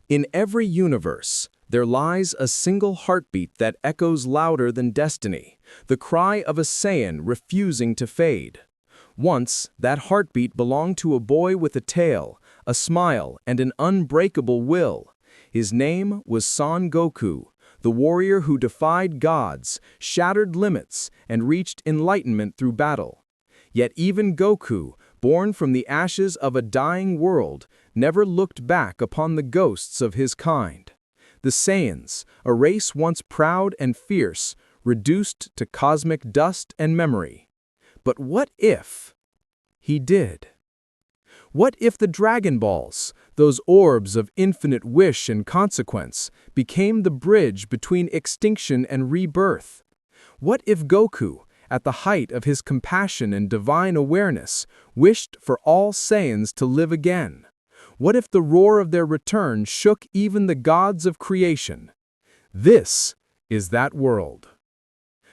In every universe, there lies a single heartbeat that echoes louder than destiny, the cry of a Saiyan refusing to fade. Once, that heartbeat belonged to a boy with a tail, a smile, and an unbreakable will. His name was Son Goku, the warrior who defied gods, shattered limits, and reached enlightenment through battle. Yet even Goku, born from the ashes of a dying world, never looked back upon the ghosts of his kind. The Saiyans, a race once proud and fierce, reduced to cosmic dust and memory. But what if he did? What if the Dragon Balls, those orbs of infinite wish and consequence, became the bridge between extinction and rebirth? What if Goku, at the height of his compassion and divine awareness, wished for all Saiyans to live again? What if the roar of their return shook even the gods of creation? This is that world.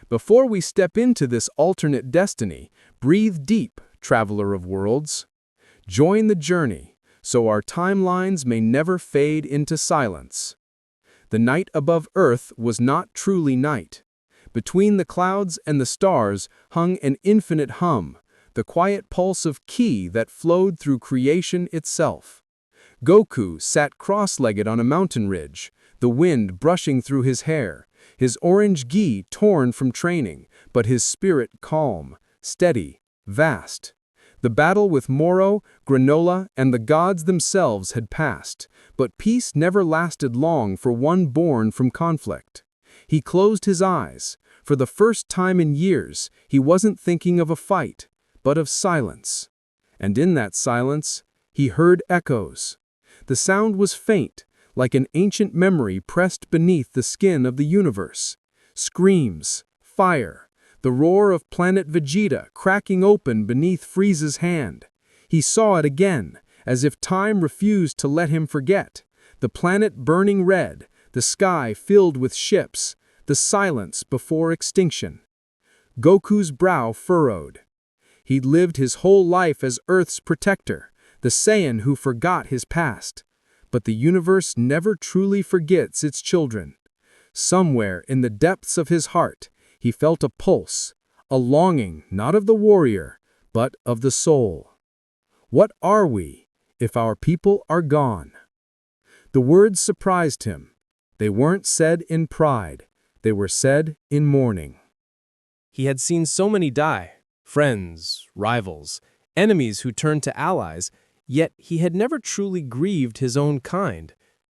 Before we step into this alternate destiny, breathe deep, traveler of worlds. Join the journey, so our timelines may never fade into silence. The night above Earth was not truly night. Between the clouds and the stars hung an infinite hum, the quiet pulse of ki that flowed through creation itself. Goku sat cross-legged on a mountain ridge, the wind brushing through his hair, his orange gi torn from training, but his spirit calm, steady, vast. The battle with Moro, Granola, and the gods themselves had passed, but peace never lasted long for one born from conflict. He closed his eyes. For the first time in years, he wasn't thinking of a fight, but of silence. And in that silence, he heard echoes. The sound was faint, like an ancient memory pressed beneath the skin of the universe. Screams, fire, the roar of planet Vegeta cracking open beneath Frieza's hand. He saw it again, as if time refused to let him forget. The planet burning red, the sky filled with ships, the silence before extinction. Goku's brow furrowed. He'd lived his whole life as Earth's protector, the Saiyan who forgot his past. But the universe never truly forgets its children. Somewhere in the depths of his heart, he felt a pulse, a longing not of the warrior, but of the soul. What are we if our people are gone? The words surprised him. They weren't said in pride. They were said in mourning. He had seen so many die, friends, rivals, enemies who turned to allies, yet he had never truly grieved his own kind.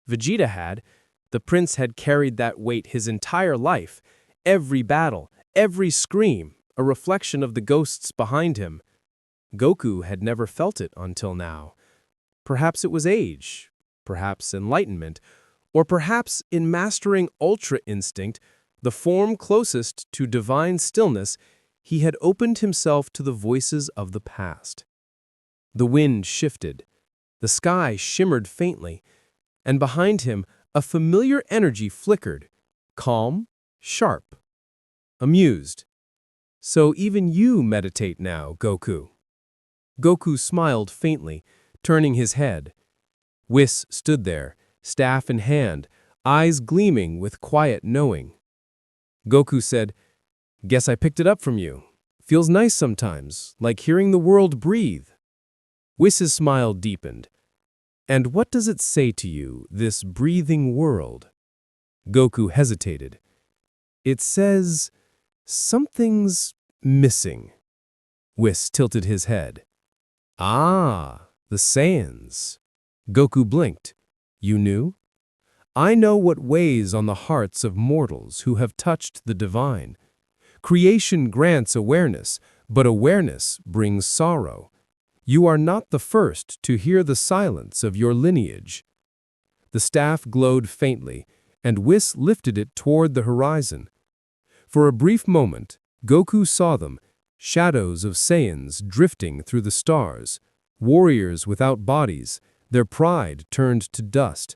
Vegeta had. The prince had carried that weight his entire life, every battle, every scream, a reflection of the ghosts behind him. Goku had never felt it until now. Perhaps it was age, perhaps enlightenment, or perhaps in mastering Ultra Instinct, the form closest to divine stillness, he had opened himself to the voices of the past. The wind shifted, the sky shimmered faintly, and behind him a familiar energy flickered, calm, sharp, amused. So even you meditate now, Goku. Goku smiled faintly, turning his head. Whis stood there, staff in hand, eyes gleaming with quiet knowing. Goku said, "Guess I picked it up from you. Feels nice sometimes, like hearing the world breathe." Whis' smile deepened. "And what does it say to you, this breathing world?" Goku hesitated. "It says, something's missing." Whis tilted his head. "Ah, the Saiyans." Goku blinked. "You knew?" "I know what weighs on the hearts of mortals who have touched the divine. Creation grants awareness, but awareness brings sorrow. You are not the first to hear the silence of your lineage." The staff glowed faintly, and Whis lifted it toward the horizon. For a brief moment, Goku saw them, shadows of Saiyans drifting through the stars, warriors without bodies, their pride turned to dust.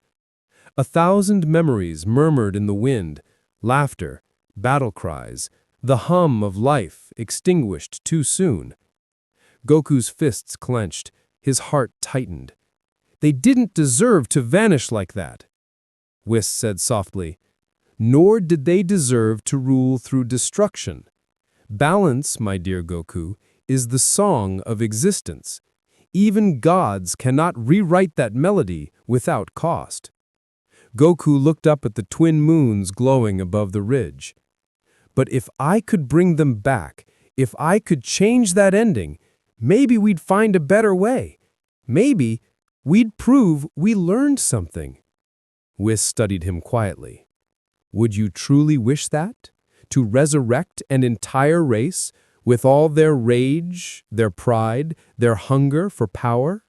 1,000 memories murmured in the wind, laughter, battle cries, the hum of life extinguished too soon. Goku's fists clenched, his heart tightened. They didn't deserve to vanish like that. Whis said softly. Nor did they deserve to rule through destruction. Balance, my dear Goku, is the song of existence. Even gods cannot rewrite that melody without cost. Goku looked up at the twin moons glowing above the ridge. But if I could bring them back, if I could change that ending, maybe we'd find a better way. Maybe we'd prove we learned something. Whis studied him quietly. Would you truly wish that? To resurrect an entire race with all their rage, their pride, their hunger for power?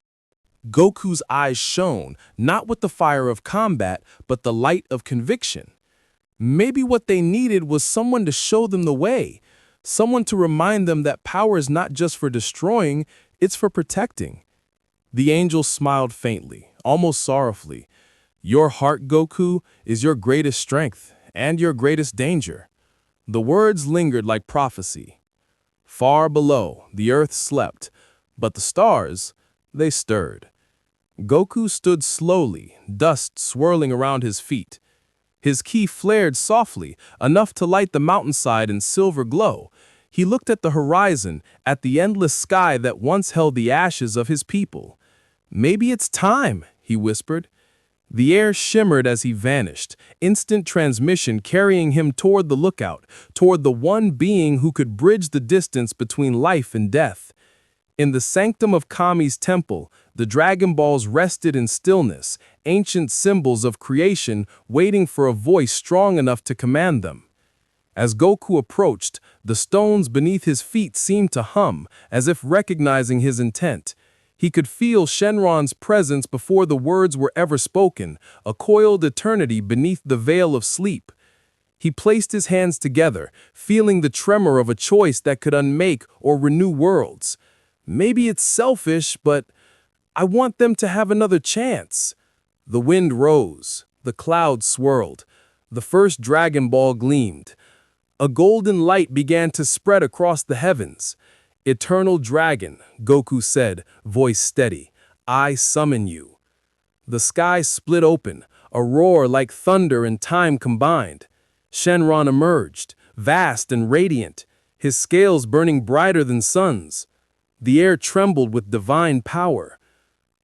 Goku's eyes shone, not with the fire of combat, but the light of conviction. Maybe what they needed was someone to show them the way, someone to remind them that power is not just for destroying, it's for protecting. The angel smiled faintly, almost sorrowfully. Your heart, Goku, is your greatest strength and your greatest danger. The words lingered like prophecy. Far below, the earth slept, but the stars, they stirred. Goku stood slowly, dust swirling around his feet. His ki flared softly, enough to light the mountainside in silver glow. He looked at the horizon, at the endless sky that once held the ashes of his people. Maybe it's time, he whispered. The air shimmered as he vanished, instant transmission carrying him toward the lookout, toward the one being who could bridge the distance between life and death. In the sanctum of Kami's temple, the Dragon Balls rested in stillness, ancient symbols of creation waiting for a voice strong enough to command them. As Goku approached, the stones beneath his feet seemed to hum, as if recognizing his intent. He could feel Shenron's presence before the words were ever spoken, a coiled eternity beneath the veil of sleep. He placed his hands together, feeling the tremor of a choice that could unmake or renew worlds. Maybe it's selfish, but I want them to have another chance. The wind rose, the clouds swirled, the first Dragon Ball gleamed. A golden light began to spread across the heavens. Eternal Dragon, Goku said, voice steady, I summon you. The sky split open, a roar like thunder and time combined. Shenron emerged, vast and radiant, his scales burning brighter than suns. The air trembled with divine power.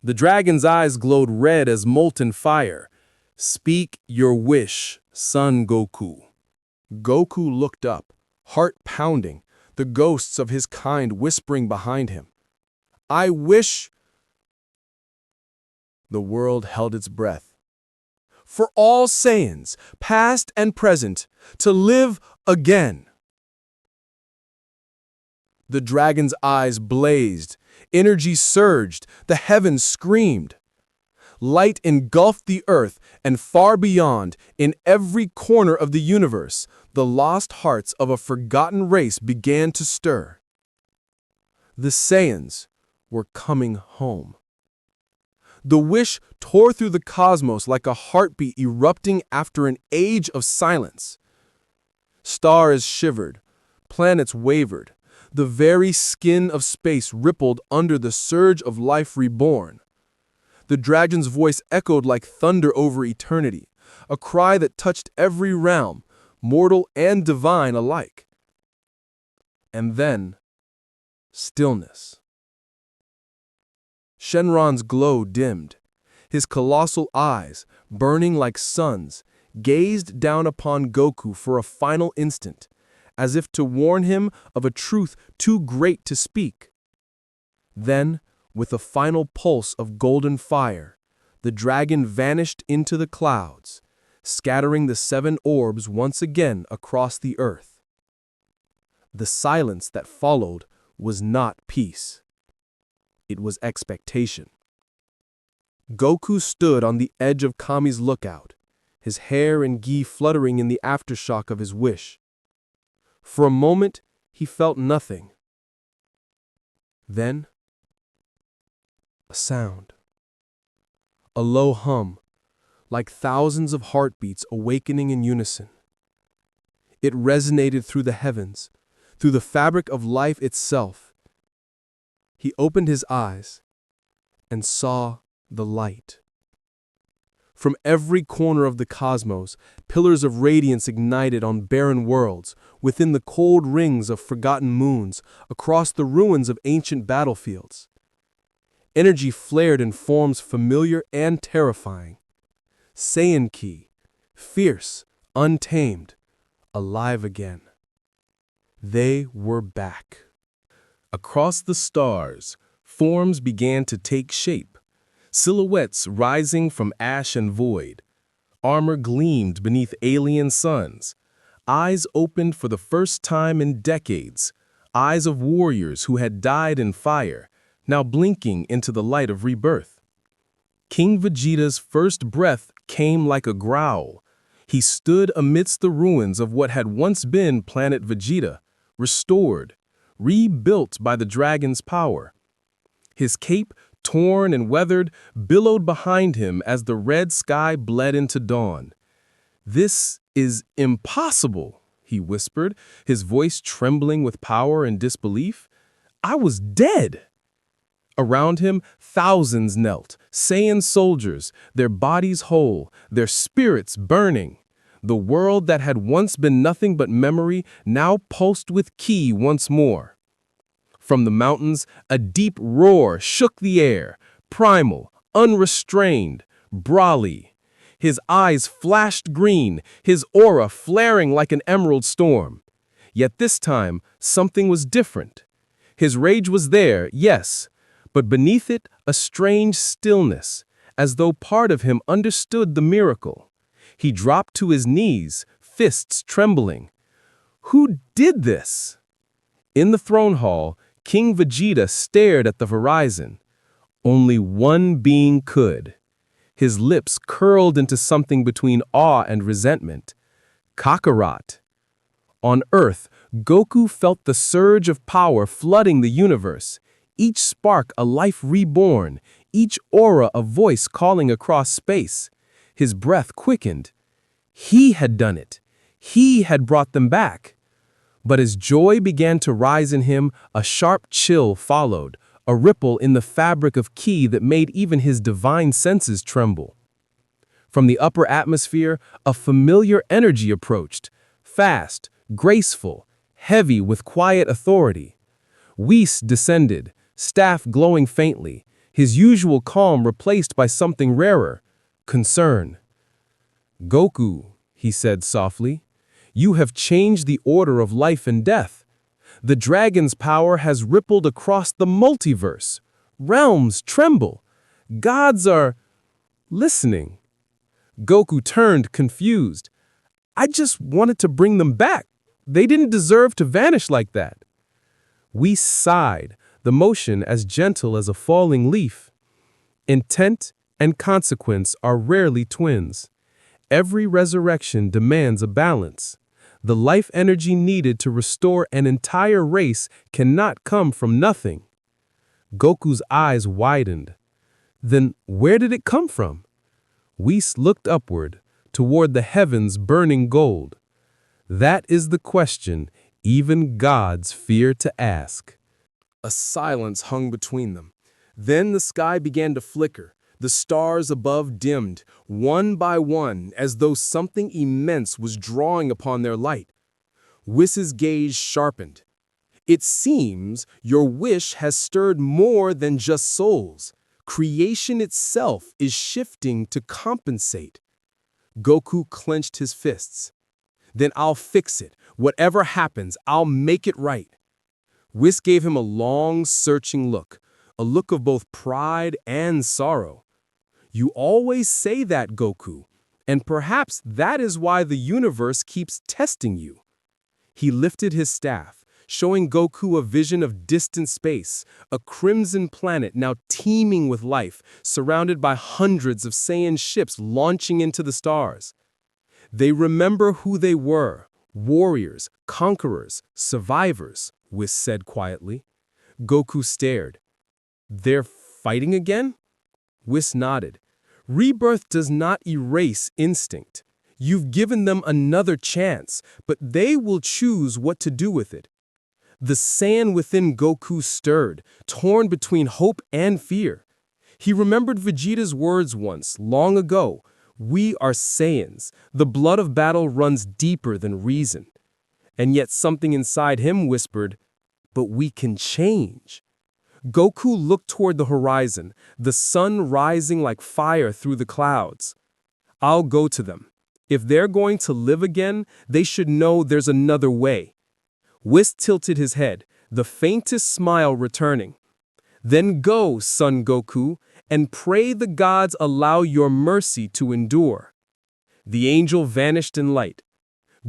The dragon's eyes glowed red as molten fire. Speak your wish, son Goku. Goku looked up, heart pounding, the ghosts of his kind whispering behind him. I wish... The world held its breath. For all Saiyans, past and present, to live again. The dragon's eyes blazed, energy surged, the heavens screamed. Light engulfed the earth, and far beyond, in every corner of the universe, the lost hearts of a forgotten race began to stir. The Saiyans were coming home. The wish tore through the cosmos like a heartbeat erupting after an age of silence. Stars shivered, planets wavered, the very skin of space rippled under the surge of life reborn. The dragon's voice echoed like thunder over eternity, a cry that touched every realm, mortal and divine alike. And then, stillness. Shenron's glow dimmed. His colossal eyes, burning like suns, gazed down upon Goku for a final instant, as if to warn him of a truth too great to speak. Then, with a final pulse of golden fire, the dragon vanished into the clouds, scattering the 7 orbs once again across the earth. The silence that followed was not peace. It was expectation. Goku stood on the edge of Kami's lookout, his hair and gi fluttering in the aftershock of his wish. For a moment, he felt nothing. Then, a sound. A low hum, like thousands of heartbeats awakening in unison. It resonated through the heavens, through the fabric of life itself. He opened his eyes and saw the light. From every corner of the cosmos, pillars of radiance ignited on barren worlds, within the cold rings of forgotten moons, across the ruins of ancient battlefields. Energy flared in forms familiar and terrifying. Saiyan Ki, fierce, untamed, alive again. They were back. Across the stars, forms began to take shape. Silhouettes rising from ash and void. Armor gleamed beneath alien suns. Eyes opened for the first time in decades. Eyes of warriors who had died in fire, now blinking into the light of rebirth. King Vegeta's first breath came like a growl. He stood amidst the ruins of what had once been Planet Vegeta, restored, rebuilt by the dragon's power. His cape, torn and weathered, billowed behind him as the red sky bled into dawn. "This is impossible," he whispered, his voice trembling with power and disbelief. "I was dead." Around him, thousands knelt, Saiyan soldiers, their bodies whole, their spirits burning. The world that had once been nothing but memory now pulsed with ki once more. From the mountains, a deep roar shook the air, primal, unrestrained, Brawly. His eyes flashed green, his aura flaring like an emerald storm. Yet this time, something was different. His rage was there, yes, but beneath it, a strange stillness, as though part of him understood the miracle. He dropped to his knees, fists trembling. Who did this? In the throne hall, King Vegeta stared at the horizon. Only one being could. His lips curled into something between awe and resentment. Kakarot. On Earth, Goku felt the surge of power flooding the universe, each spark a life reborn, each aura a voice calling across space. His breath quickened. He had done it. He had brought them back. But as joy began to rise in him, a sharp chill followed, a ripple in the fabric of ki that made even his divine senses tremble. From the upper atmosphere, a familiar energy approached, fast, graceful, heavy with quiet authority. Whis descended, staff glowing faintly, his usual calm replaced by something rarer, concern. "Goku," he said softly, "you have changed the order of life and death. The dragon's power has rippled across the multiverse. Realms tremble. Gods are listening." Goku turned, confused. "I just wanted to bring them back. They didn't deserve to vanish like that." Whis sighed, the motion as gentle as a falling leaf. Intent and consequence are rarely twins. Every resurrection demands a balance. The life energy needed to restore an entire race cannot come from nothing. Goku's eyes widened. Then where did it come from? Whis looked upward, toward the heavens burning gold. That is the question even gods fear to ask. A silence hung between them. Then the sky began to flicker. The stars above dimmed, one by one, as though something immense was drawing upon their light. Whis' gaze sharpened. "It seems your wish has stirred more than just souls. Creation itself is shifting to compensate." Goku clenched his fists. "Then I'll fix it. Whatever happens, I'll make it right." Whis gave him a long, searching look, a look of both pride and sorrow. "You always say that, Goku, and perhaps that is why the universe keeps testing you." He lifted his staff, showing Goku a vision of distant space, a crimson planet now teeming with life, surrounded by hundreds of Saiyan ships launching into the stars. "They remember who they were, warriors, conquerors, survivors," Whis said quietly. Goku stared. "They're fighting again?" Whis nodded. "Rebirth does not erase instinct. You've given them another chance, but they will choose what to do with it." The Saiyan within Goku stirred, torn between hope and fear. He remembered Vegeta's words once, long ago, We are Saiyans. The blood of battle runs deeper than reason. And yet something inside him whispered, but we can change. Goku looked toward the horizon, the sun rising like fire through the clouds. I'll go to them. If they're going to live again, they should know there's another way. Whis tilted his head, the faintest smile returning. Then go, Son Goku, and pray the gods allow your mercy to endure. The angel vanished in light.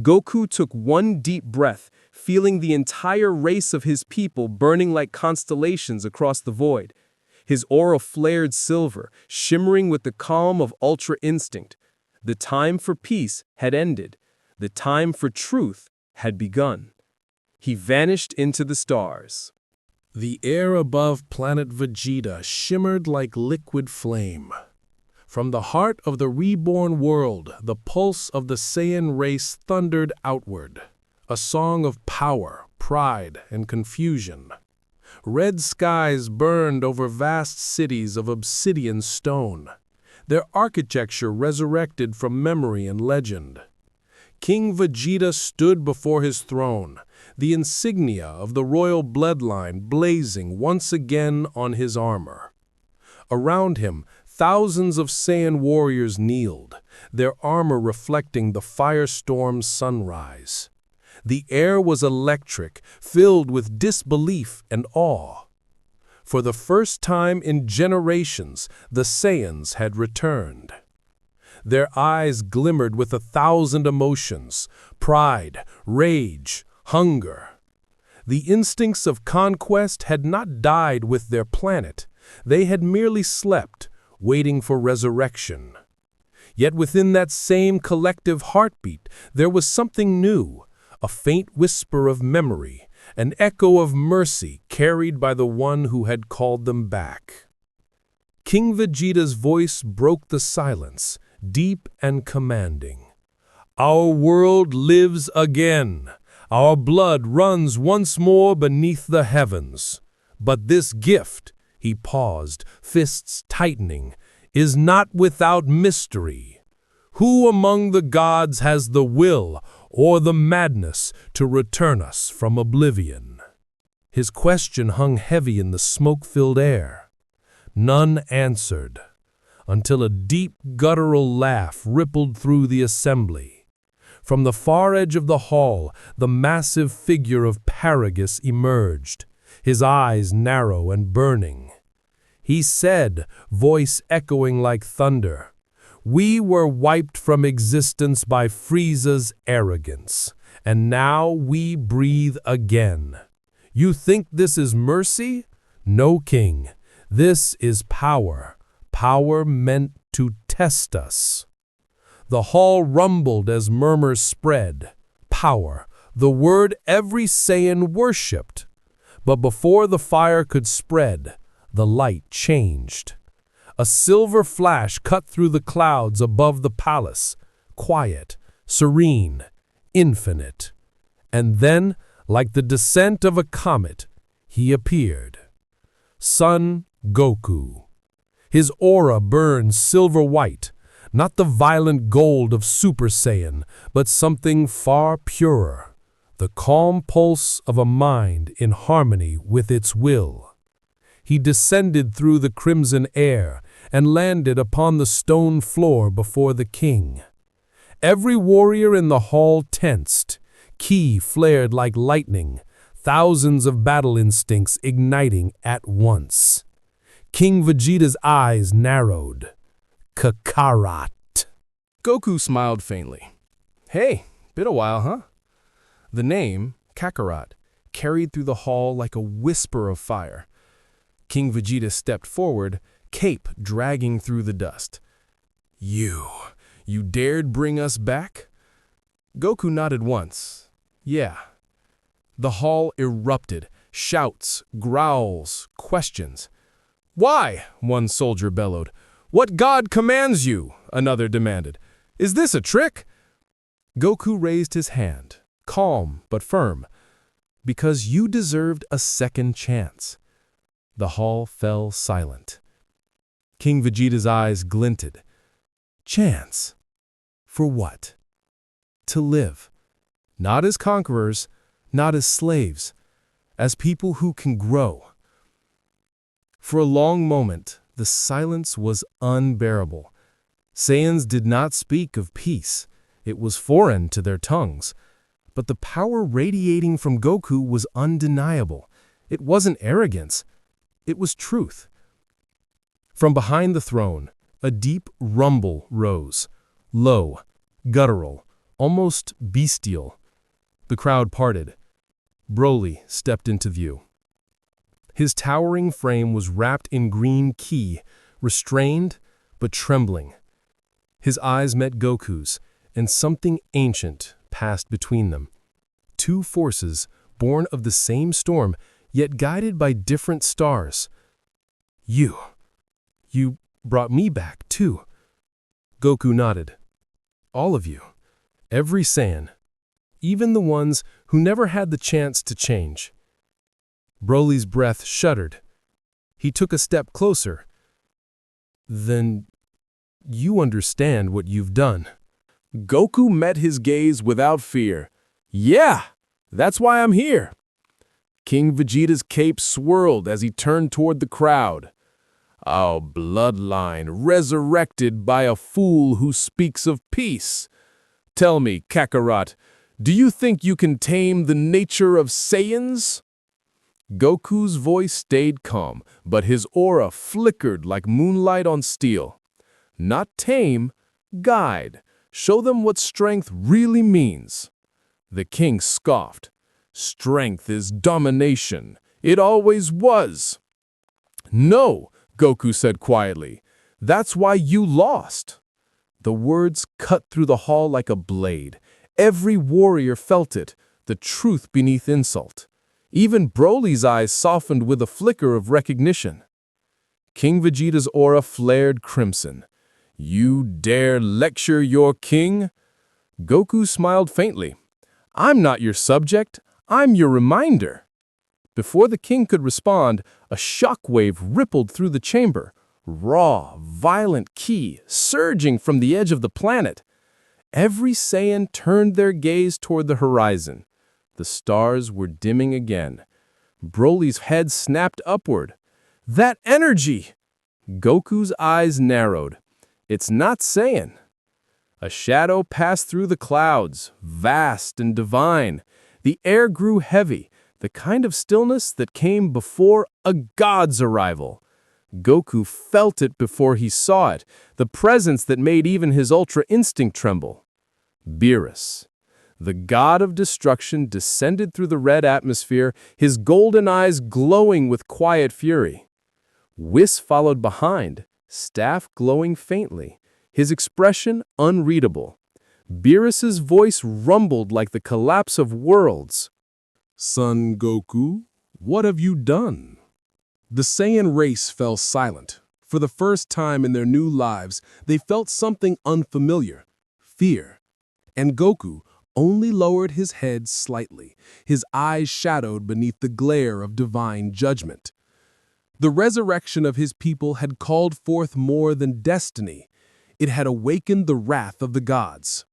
Goku took one deep breath, feeling the entire race of his people burning like constellations across the void. His aura flared silver, shimmering with the calm of ultra instinct. The time for peace had ended. The time for truth had begun. He vanished into the stars. The air above planet Vegeta shimmered like liquid flame. From the heart of the reborn world, the pulse of the Saiyan race thundered outward, a song of power, pride, and confusion. Red skies burned over vast cities of obsidian stone, their architecture resurrected from memory and legend. King Vegeta stood before his throne, the insignia of the royal bloodline blazing once again on his armor. Around him, thousands of Saiyan warriors kneeled, their armor reflecting the firestorm's sunrise. The air was electric, filled with disbelief and awe. For the first time in generations, the Saiyans had returned. Their eyes glimmered with 1,000 emotions: pride, rage, hunger. The instincts of conquest had not died with their planet. They had merely slept, waiting for resurrection. Yet within that same collective heartbeat, there was something new, a faint whisper of memory, an echo of mercy carried by the one who had called them back. King Vegeta's voice broke the silence, deep and commanding. Our world lives again. Our blood runs once more beneath the heavens. But this gift, he paused, fists tightening, is not without mystery. Who among the gods has the will or the madness to return us from oblivion? His question hung heavy in the smoke-filled air. None answered, until a deep guttural laugh rippled through the assembly. From the far edge of the hall, the massive figure of Paragus emerged, his eyes narrow and burning. He said, voice echoing like thunder, "We were wiped from existence by Frieza's arrogance, and now we breathe again. You think this is mercy? No, King. This is power. Power meant to test us." The hall rumbled as murmurs spread. Power, the word every Saiyan worshipped. But before the fire could spread, the light changed. A silver flash cut through the clouds above the palace, quiet, serene, infinite. And then, like the descent of a comet, he appeared. Son Goku. His aura burned silver white, not the violent gold of Super Saiyan, but something far purer, the calm pulse of a mind in harmony with its will. He descended through the crimson air and landed upon the stone floor before the king. Every warrior in the hall tensed, ki flared like lightning, thousands of battle instincts igniting at once. King Vegeta's eyes narrowed. Kakarot. Goku smiled faintly. Hey, been a while, huh? The name, Kakarot, carried through the hall like a whisper of fire. King Vegeta stepped forward, cape dragging through the dust. You dared bring us back? Goku nodded once. Yeah. The hall erupted, shouts, growls, questions. Why? One soldier bellowed. What god commands you? Another demanded. Is this a trick? Goku raised his hand, calm but firm. Because you deserved a second chance. The hall fell silent. King Vegeta's eyes glinted. Chance. For what? To live. Not as conquerors, not as slaves, as people who can grow. For a long moment, the silence was unbearable. Saiyans did not speak of peace. It was foreign to their tongues. But the power radiating from Goku was undeniable. It wasn't arrogance. It was truth. From behind the throne, a deep rumble rose. Low, guttural, almost bestial. The crowd parted. Broly stepped into view. His towering frame was wrapped in green ki, restrained but trembling. His eyes met Goku's, and something ancient passed between them. Two forces, born of the same storm, yet guided by different stars. You brought me back, too. Goku nodded. All of you. Every Saiyan. Even the ones who never had the chance to change. Broly's breath shuddered. He took a step closer. Then you understand what you've done. Goku met his gaze without fear. Yeah, that's why I'm here. King Vegeta's cape swirled as he turned toward the crowd. Our bloodline resurrected by a fool who speaks of peace. Tell me, Kakarot, do you think you can tame the nature of Saiyans? Goku's voice stayed calm, but his aura flickered like moonlight on steel. Not tame, guide. Show them what strength really means. The king scoffed. Strength is domination. It always was. No, Goku said quietly. That's why you lost. The words cut through the hall like a blade. Every warrior felt it, the truth beneath insult. Even Broly's eyes softened with a flicker of recognition. King Vegeta's aura flared crimson. You dare lecture your king? Goku smiled faintly. I'm not your subject, I'm your reminder. Before the king could respond, a shockwave rippled through the chamber. Raw, violent ki surging from the edge of the planet. Every Saiyan turned their gaze toward the horizon. The stars were dimming again. Broly's head snapped upward. That energy! Goku's eyes narrowed. It's not Saiyan. A shadow passed through the clouds, vast and divine. The air grew heavy, the kind of stillness that came before a god's arrival. Goku felt it before he saw it, the presence that made even his ultra instinct tremble. Beerus. The god of destruction descended through the red atmosphere, his golden eyes glowing with quiet fury. Whis followed behind, staff glowing faintly, his expression unreadable. Beerus's voice rumbled like the collapse of worlds. Son Goku, what have you done? The Saiyan race fell silent. For the first time in their new lives, they felt something unfamiliar, fear. And Goku only lowered his head slightly, his eyes shadowed beneath the glare of divine judgment. The resurrection of his people had called forth more than destiny. It had awakened the wrath of the gods.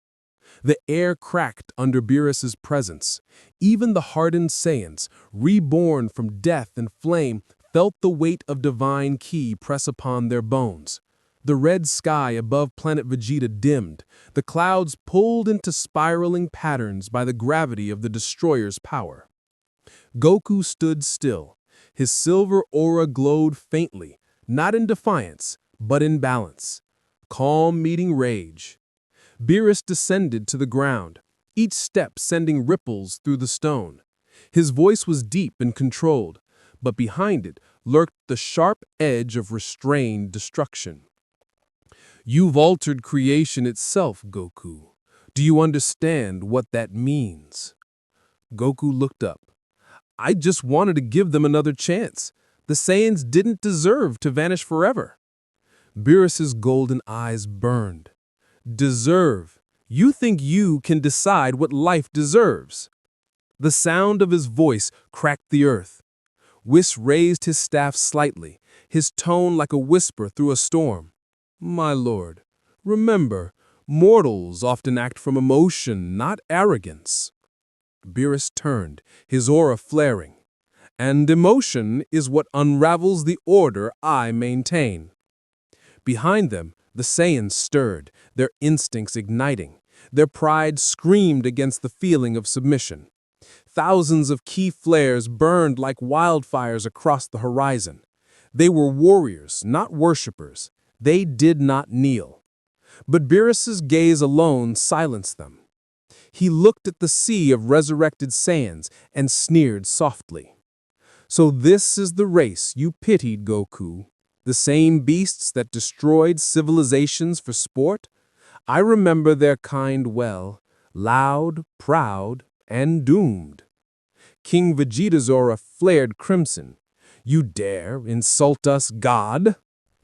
The air cracked under Beerus's presence. Even the hardened Saiyans, reborn from death and flame, felt the weight of divine ki press upon their bones. The red sky above planet Vegeta dimmed. The clouds pulled into spiraling patterns by the gravity of the destroyer's power. Goku stood still. His silver aura glowed faintly, not in defiance, but in balance. Calm meeting rage. Beerus descended to the ground, each step sending ripples through the stone. His voice was deep and controlled, but behind it lurked the sharp edge of restrained destruction. You've altered creation itself, Goku. Do you understand what that means? Goku looked up. I just wanted to give them another chance. The Saiyans didn't deserve to vanish forever. Beerus's golden eyes burned. Deserve. You think you can decide what life deserves. The sound of his voice cracked the earth. Whis raised his staff slightly, his tone like a whisper through a storm. My lord, Remember, mortals often act from emotion, not arrogance. Beerus turned, his aura flaring. And emotion is what unravels the order I maintain. Behind them, the Saiyans stirred, their instincts igniting. Their pride screamed against the feeling of submission. Thousands of key flares burned like wildfires across the horizon. They were warriors, not worshippers. They did not kneel. But Beerus's gaze alone silenced them. He looked at the sea of resurrected Saiyans and sneered softly. So this is the race you pitied, Goku? The same beasts that destroyed civilizations for sport? I remember their kind well, loud, proud, and doomed. King Vegeta's aura flared crimson. You dare insult us, God?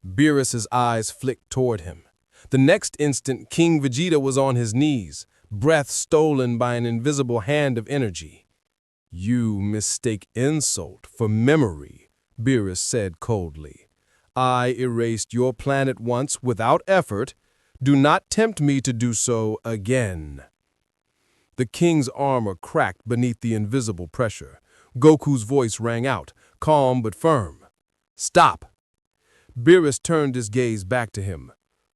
Beerus's eyes flicked toward him. The next instant, King Vegeta was on his knees, breath stolen by an invisible hand of energy. You mistake insult for memory, Beerus said coldly. I erased your planet once without effort. Do not tempt me to do so again. The king's armor cracked beneath the invisible pressure. Goku's voice rang out, calm but firm. Stop! Beerus turned his gaze back to him.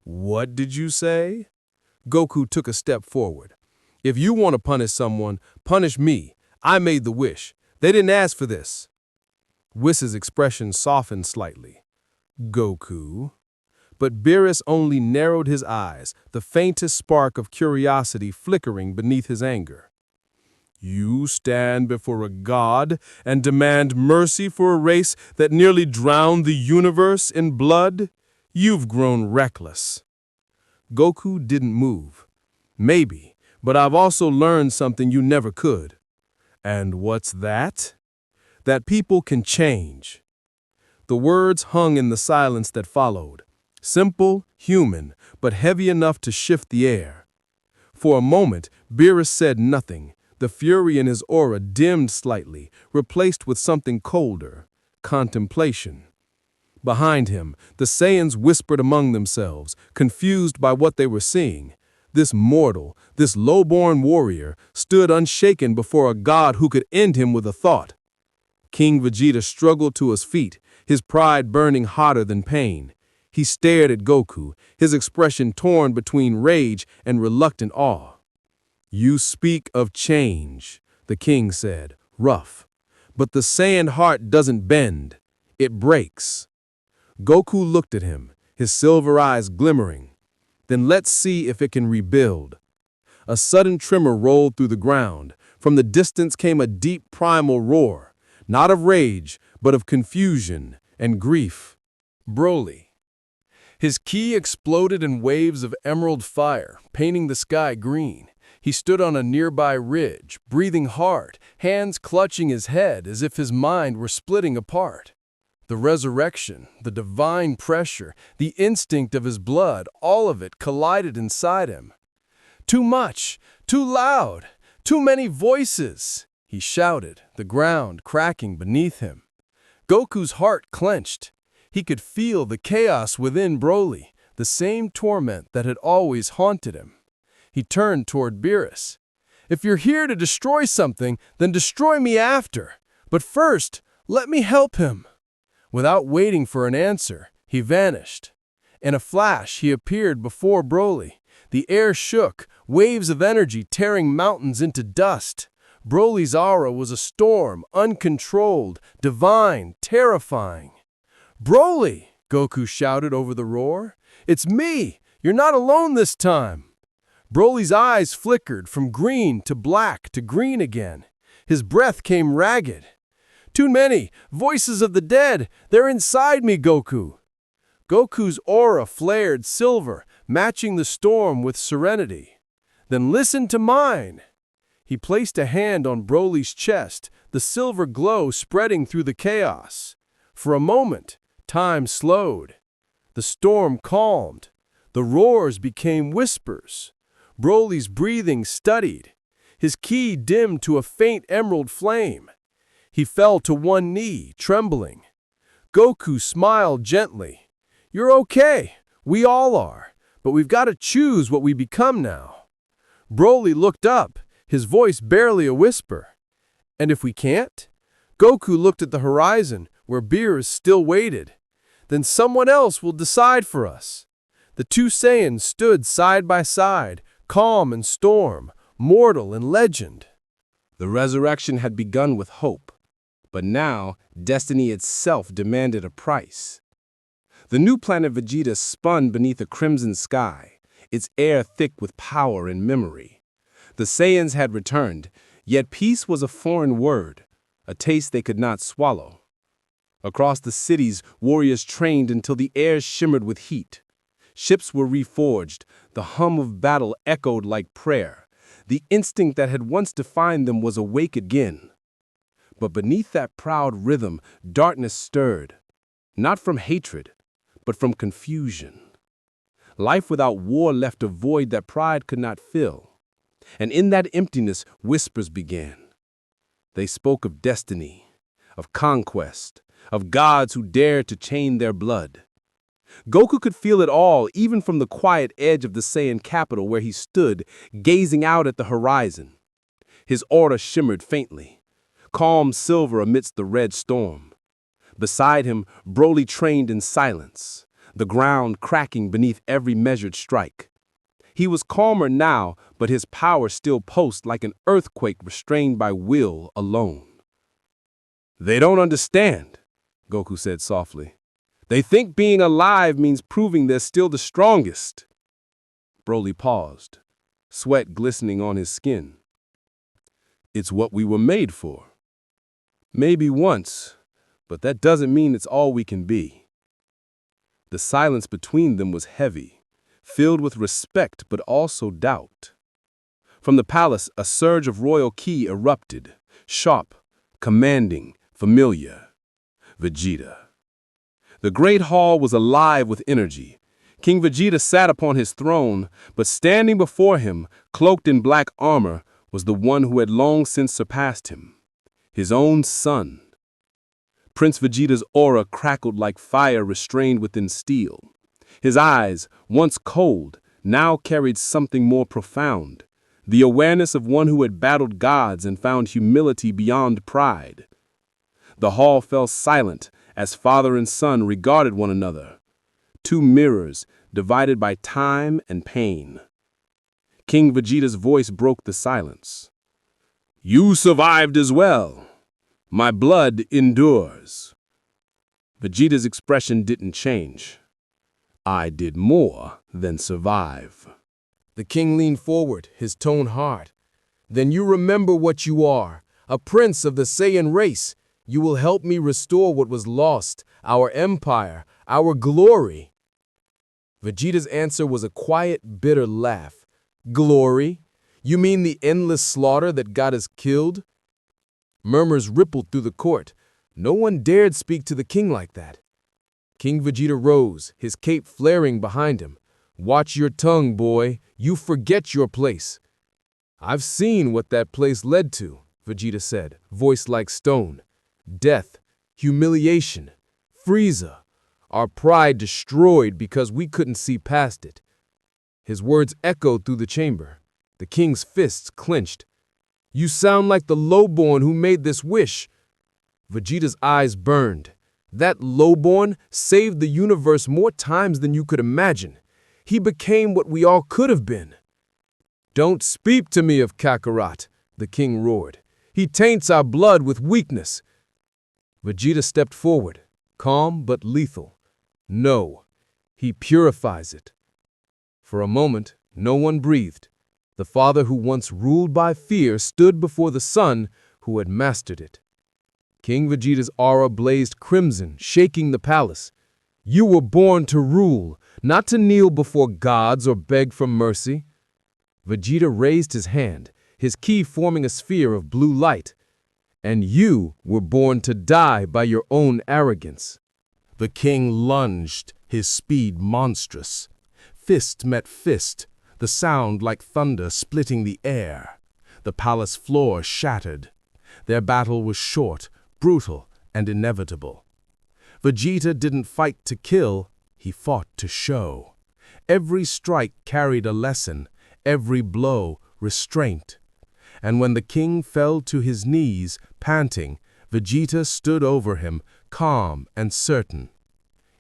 What did you say? Goku took a step forward. If you want to punish someone, punish me. I made the wish. They didn't ask for this. Whis' expression softened slightly. Goku. But Beerus only narrowed his eyes, the faintest spark of curiosity flickering beneath his anger. You stand before a god and demand mercy for a race that nearly drowned the universe in blood? You've grown reckless. Goku didn't move. Maybe, but I've also learned something you never could. And what's that? That people can change. The words hung in the silence that followed. Simple, human, but heavy enough to shift the air. For a moment, Beerus said nothing. The fury in his aura dimmed slightly, replaced with something colder, contemplation. Behind him, the Saiyans whispered among themselves, confused by what they were seeing. This mortal, this low-born warrior, stood unshaken before a god who could end him with a thought. King Vegeta struggled to his feet, his pride burning hotter than pain. He stared at Goku, his expression torn between rage and reluctant awe. You speak of change, the king said, rough. But the Saiyan heart doesn't bend. It breaks. Goku looked at him, his silver eyes glimmering. Then let's see if it can rebuild. A sudden tremor rolled through the ground. From the distance came a deep primal roar, not of rage, but of confusion and grief. Broly. His ki exploded in waves of emerald fire, painting the sky green. He stood on a nearby ridge, breathing hard, hands clutching his head as if his mind were splitting apart. The resurrection, the divine pressure, the instinct of his blood, all of it collided inside him. Too much, too loud, too many voices, he shouted, the ground cracking beneath him. Goku's heart clenched. He could feel the chaos within Broly, the same torment that had always haunted him. He turned toward Beerus. If you're here to destroy something, then destroy me after. But first, let me help him. Without waiting for an answer, he vanished. In a flash, he appeared before Broly. The air shook, waves of energy tearing mountains into dust. Broly's aura was a storm, uncontrolled, divine, terrifying. Broly! Goku shouted over the roar. It's me! You're not alone this time! Broly's eyes flickered from green to black to green again. His breath came ragged. Too many! Voices of the dead! They're inside me, Goku! Goku's aura flared silver, matching the storm with serenity. Then listen to mine! He placed a hand on Broly's chest, the silver glow spreading through the chaos. For a moment, time slowed. The storm calmed. The roars became whispers. Broly's breathing steadied. His ki dimmed to a faint emerald flame. He fell to one knee, trembling. Goku smiled gently. You're okay. We all are. but we've got to choose what we become now. Broly looked up, his voice barely a whisper. And if we can't? Goku looked at the horizon, where Beerus still waited. Then someone else will decide for us. The two Saiyans stood side by side, calm and storm, mortal and legend. The resurrection had begun with hope, but now destiny itself demanded a price. The new planet Vegeta spun beneath a crimson sky, its air thick with power and memory. The Saiyans had returned, yet peace was a foreign word, a taste they could not swallow. Across the cities, warriors trained until the air shimmered with heat. Ships were reforged, the hum of battle echoed like prayer. The instinct that had once defined them was awake again. But beneath that proud rhythm, darkness stirred, not from hatred, but from confusion. Life without war left a void that pride could not fill. And in that emptiness, whispers began. They spoke of destiny, of conquest, of gods who dared to chain their blood. Goku could feel it all, even from the quiet edge of the Saiyan capital where he stood, gazing out at the horizon. His aura shimmered faintly, calm silver amidst the red storm. Beside him, Broly trained in silence, the ground cracking beneath every measured strike. He was calmer now, but his power still pulsed like an earthquake restrained by will alone. "They don't understand," Goku said softly. "They think being alive means proving they're still the strongest." Broly paused, sweat glistening on his skin. "It's what we were made for. Maybe once, but that doesn't mean it's all we can be." The silence between them was heavy, filled with respect but also doubt. From the palace, a surge of royal ki erupted, sharp, commanding, familiar. Vegeta. The great hall was alive with energy. King Vegeta sat upon his throne, but standing before him, cloaked in black armor, was the one who had long since surpassed him, his own son. Prince Vegeta's aura crackled like fire restrained within steel. His eyes, once cold, now carried something more profound, the awareness of one who had battled gods and found humility beyond pride. The hall fell silent as father and son regarded one another, two mirrors divided by time and pain. King Vegeta's voice broke the silence. "You survived as well. My blood endures." Vegeta's expression didn't change. "I did more than survive." The king leaned forward, his tone hard. "Then you remember what you are, a prince of the Saiyan race. You will help me restore what was lost, our empire, our glory." Vegeta's answer was a quiet, bitter laugh. "Glory? You mean the endless slaughter that got us killed?" Murmurs rippled through the court. No one dared speak to the king like that. King Vegeta rose, his cape flaring behind him. "Watch your tongue, boy. You forget your place." "I've seen what that place led to," Vegeta said, voice like stone. "Death, humiliation, Frieza, our pride destroyed because we couldn't see past it." His words echoed through the chamber. The king's fists clenched. "You sound like the lowborn who made this wish." Vegeta's eyes burned. That lowborn saved the universe more times than you could imagine. He became what we all could have been. "Don't speak to me of Kakarot," the king roared. "He taints our blood with weakness." Vegeta stepped forward, calm but lethal. "No, he purifies it." For a moment, no one breathed. The father who once ruled by fear stood before the son who had mastered it. King Vegeta's aura blazed crimson, shaking the palace. "You were born to rule, not to kneel before gods or beg for mercy." Vegeta raised his hand, his ki forming a sphere of blue light. "And you were born to die by your own arrogance." The king lunged, his speed monstrous. Fist met fist, the sound like thunder splitting the air. The palace floor shattered. Their battle was short, brutal, and inevitable. Vegeta didn't fight to kill, he fought to show. Every strike carried a lesson, every blow restraint. And when the king fell to his knees, panting, Vegeta stood over him, calm and certain.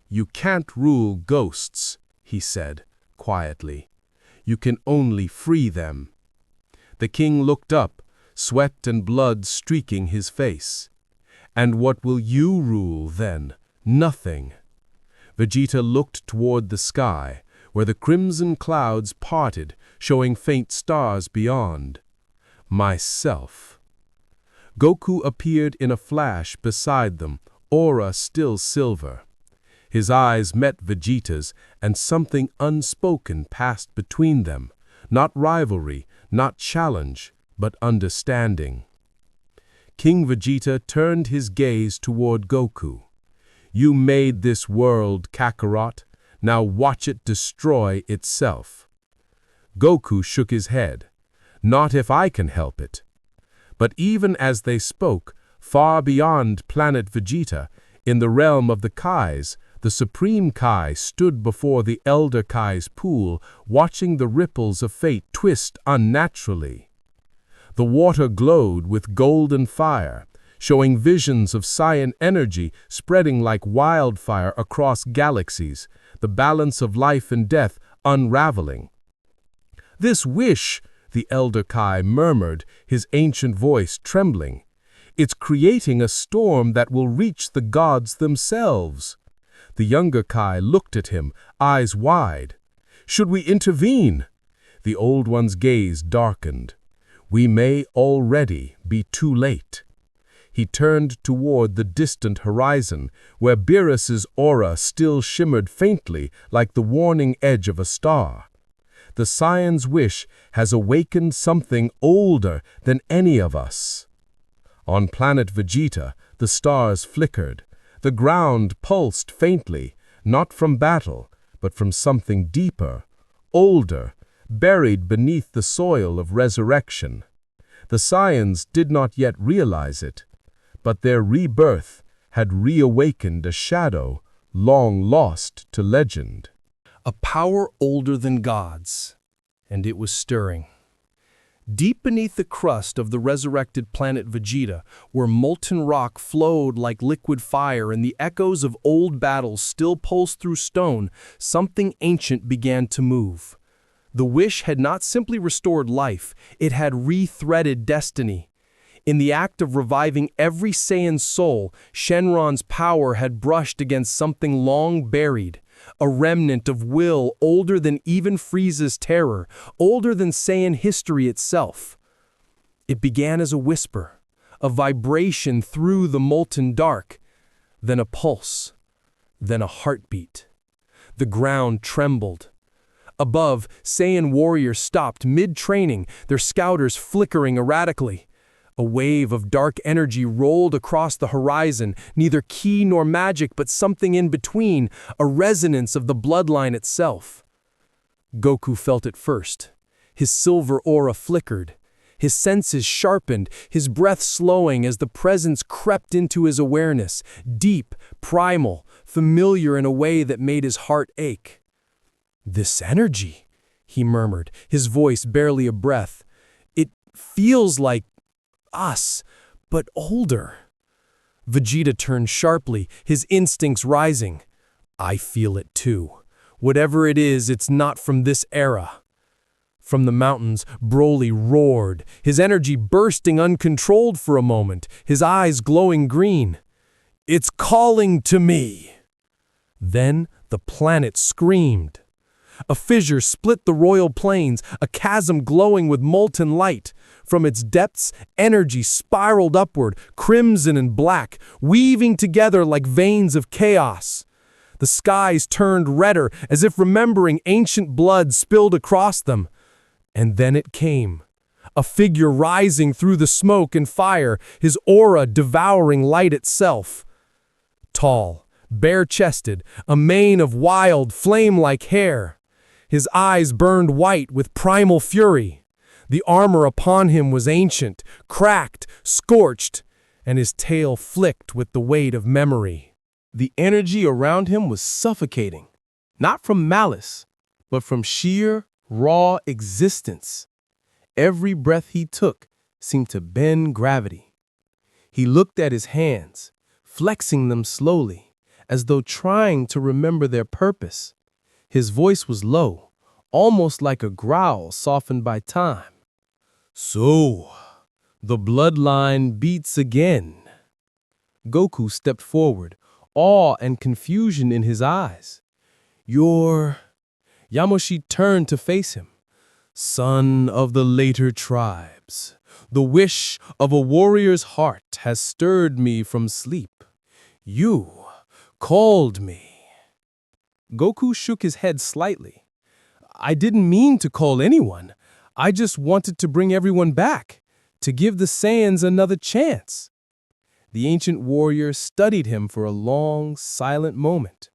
"You can't rule ghosts," he said, quietly. "You can only free them." The king looked up, sweat and blood streaking his face. "And what will you rule, then? Nothing." Vegeta looked toward the sky, where the crimson clouds parted, showing faint stars beyond. "Myself." Goku appeared in a flash beside them, aura still silver. His eyes met Vegeta's, and something unspoken passed between them. Not rivalry, not challenge, but understanding. King Vegeta turned his gaze toward Goku. "You made this world, Kakarot. Now watch it destroy itself." Goku shook his head. "Not if I can help it." But even as they spoke, far beyond planet Vegeta, in the realm of the Kais, the Supreme Kai stood before the Elder Kai's pool, watching the ripples of fate twist unnaturally. The water glowed with golden fire, showing visions of Saiyan energy spreading like wildfire across galaxies, the balance of life and death unraveling. "This wish," the Elder Kai murmured, his ancient voice trembling, "it's creating a storm that will reach the gods themselves." The younger Kai looked at him, eyes wide. "Should we intervene?" The old one's gaze darkened. "We may already be too late." He turned toward the distant horizon, where Beerus's aura still shimmered faintly like the warning edge of a star. The Saiyan's wish has awakened something older than any of us. On planet Vegeta, the stars flickered. The ground pulsed faintly, not from battle, but from something deeper, older, buried beneath the soil of resurrection. The Saiyans did not yet realize it, but their rebirth had reawakened a shadow long lost to legend. A power older than gods, and it was stirring. Deep beneath the crust of the resurrected planet Vegeta, where molten rock flowed like liquid fire and the echoes of old battles still pulsed through stone, something ancient began to move. The wish had not simply restored life, it had rethreaded destiny. In the act of reviving every Saiyan's soul, Shenron's power had brushed against something long buried, a remnant of will older than even Frieza's terror, older than Saiyan history itself. It began as a whisper, a vibration through the molten dark, then a pulse, then a heartbeat. The ground trembled. Above, Saiyan warriors stopped mid-training, their scouters flickering erratically. A wave of dark energy rolled across the horizon, neither ki nor magic but something in between, a resonance of the bloodline itself. Goku felt it first. His silver aura flickered. His senses sharpened, his breath slowing as the presence crept into his awareness, deep, primal, familiar in a way that made his heart ache. "This energy," he murmured, his voice barely a breath. "It feels like us, but older." Vegeta turned sharply, his instincts rising. "I feel it too. Whatever it is, it's not from this era." From the mountains, Broly roared, his energy bursting uncontrolled for a moment, his eyes glowing green. "It's calling to me!" Then the planet screamed. A fissure split the royal plains, a chasm glowing with molten light. From its depths, energy spiraled upward, crimson and black, weaving together like veins of chaos. The skies turned redder, as if remembering ancient blood spilled across them. And then it came. A figure rising through the smoke and fire, his aura devouring light itself. Tall, bare-chested, a mane of wild, flame-like hair. His eyes burned white with primal fury. The armor upon him was ancient, cracked, scorched, and his tail flicked with the weight of memory. The energy around him was suffocating, not from malice, but from sheer, raw existence. Every breath he took seemed to bend gravity. He looked at his hands, flexing them slowly, as though trying to remember their purpose. His voice was low, almost like a growl softened by time. "So, the bloodline beats again." Goku stepped forward, awe and confusion in his eyes. Yamoshi turned to face him. "Son of the later tribes, the wish of a warrior's heart has stirred me from sleep. You called me." Goku shook his head slightly. "I didn't mean to call anyone. I just wanted to bring everyone back, to give the Saiyans another chance." The ancient warrior studied him for a long, silent moment.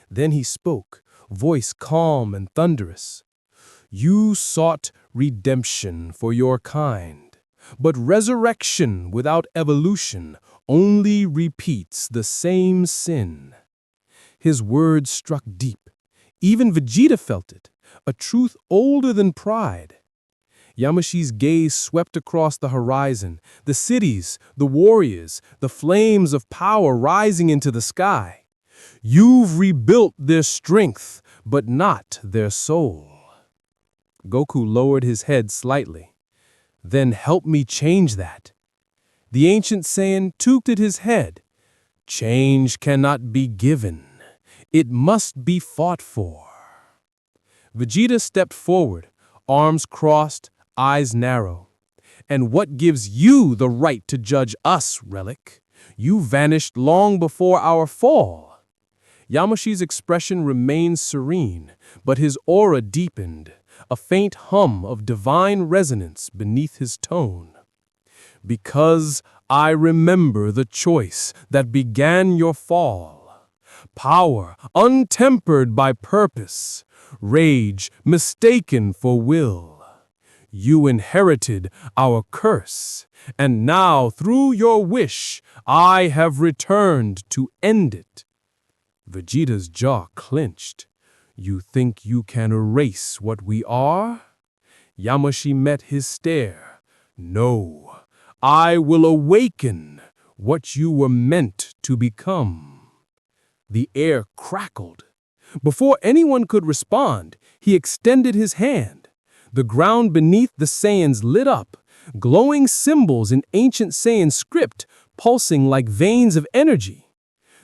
Then he spoke, voice calm and thunderous. "You sought redemption for your kind, but resurrection without evolution only repeats the same sin." His words struck deep. Even Vegeta felt it, a truth older than pride. Yamoshi's gaze swept across the horizon, the cities, the warriors, the flames of power rising into the sky. "You've rebuilt their strength, but not their soul." Goku lowered his head slightly. "Then help me change that." The ancient Saiyan tilted his head. "Change cannot be given. It must be fought for." Vegeta stepped forward, arms crossed, eyes narrow. "And what gives you the right to judge us, Relic? You vanished long before our fall." Yamoshi's expression remained serene, but his aura deepened, a faint hum of divine resonance beneath his tone. "Because I remember the choice that began your fall. Power untempered by purpose, rage mistaken for will. You inherited our curse, and now through your wish I have returned to end it." Vegeta's jaw clenched. "You think you can erase what we are?" Yamoshi met his stare. "No, I will awaken what you were meant to become." The air crackled. Before anyone could respond, he extended his hand. The ground beneath the Saiyans lit up, glowing symbols in ancient Saiyan script pulsing like veins of energy.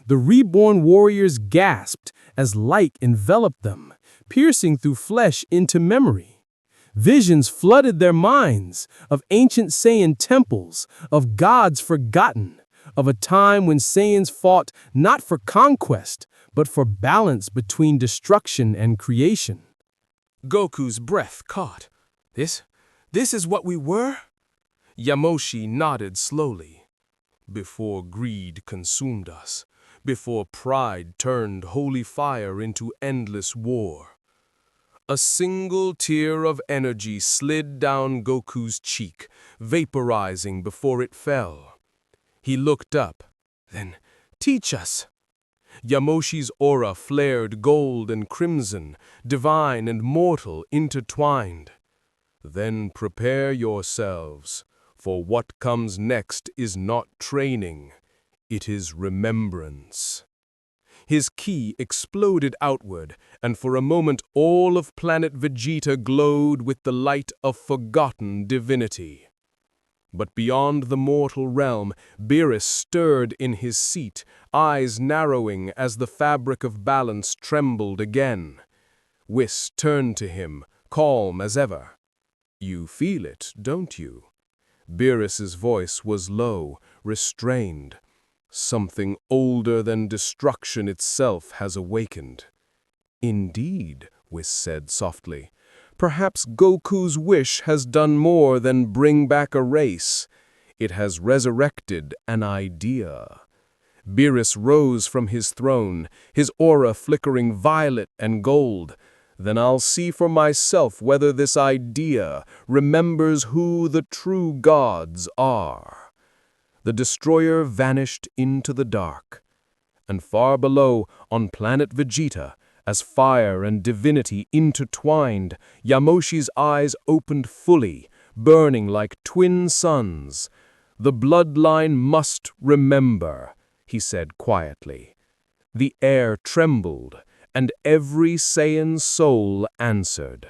The reborn warriors gasped as light enveloped them, piercing through flesh into memory. Visions flooded their minds of ancient Saiyan temples, of gods forgotten, of a time when Saiyans fought not for conquest, but for balance between destruction and creation. Goku's breath caught. This is what we were?" Yamoshi nodded slowly. "Before greed consumed us, before pride turned holy fire into endless war." A single tear of energy slid down Goku's cheek, vaporizing before it fell. He looked up. "Then teach us." Yamoshi's aura flared gold and crimson, divine and mortal intertwined. "Then prepare yourselves, for what comes next is not training, it is remembrance." His ki exploded outward, and for a moment all of planet Vegeta glowed with the light of forgotten divinity. But beyond the mortal realm, Beerus stirred in his seat, eyes narrowing as the fabric of balance trembled again. Whis turned to him, calm as ever. "You feel it, don't you?" Beerus's voice was low, restrained. "Something older than destruction itself has awakened." "Indeed," Whis said softly. "Perhaps Goku's wish has done more than bring back a race. It has resurrected an idea." Beerus rose from his throne, his aura flickering violet and gold. "Then I'll see for myself whether this idea remembers who the true gods are." The destroyer vanished into the dark. And far below, on planet Vegeta, As fire and divinity intertwined, Yamoshi's eyes opened fully, burning like twin suns. "The bloodline must remember," he said quietly. The air trembled, and every Saiyan's soul answered.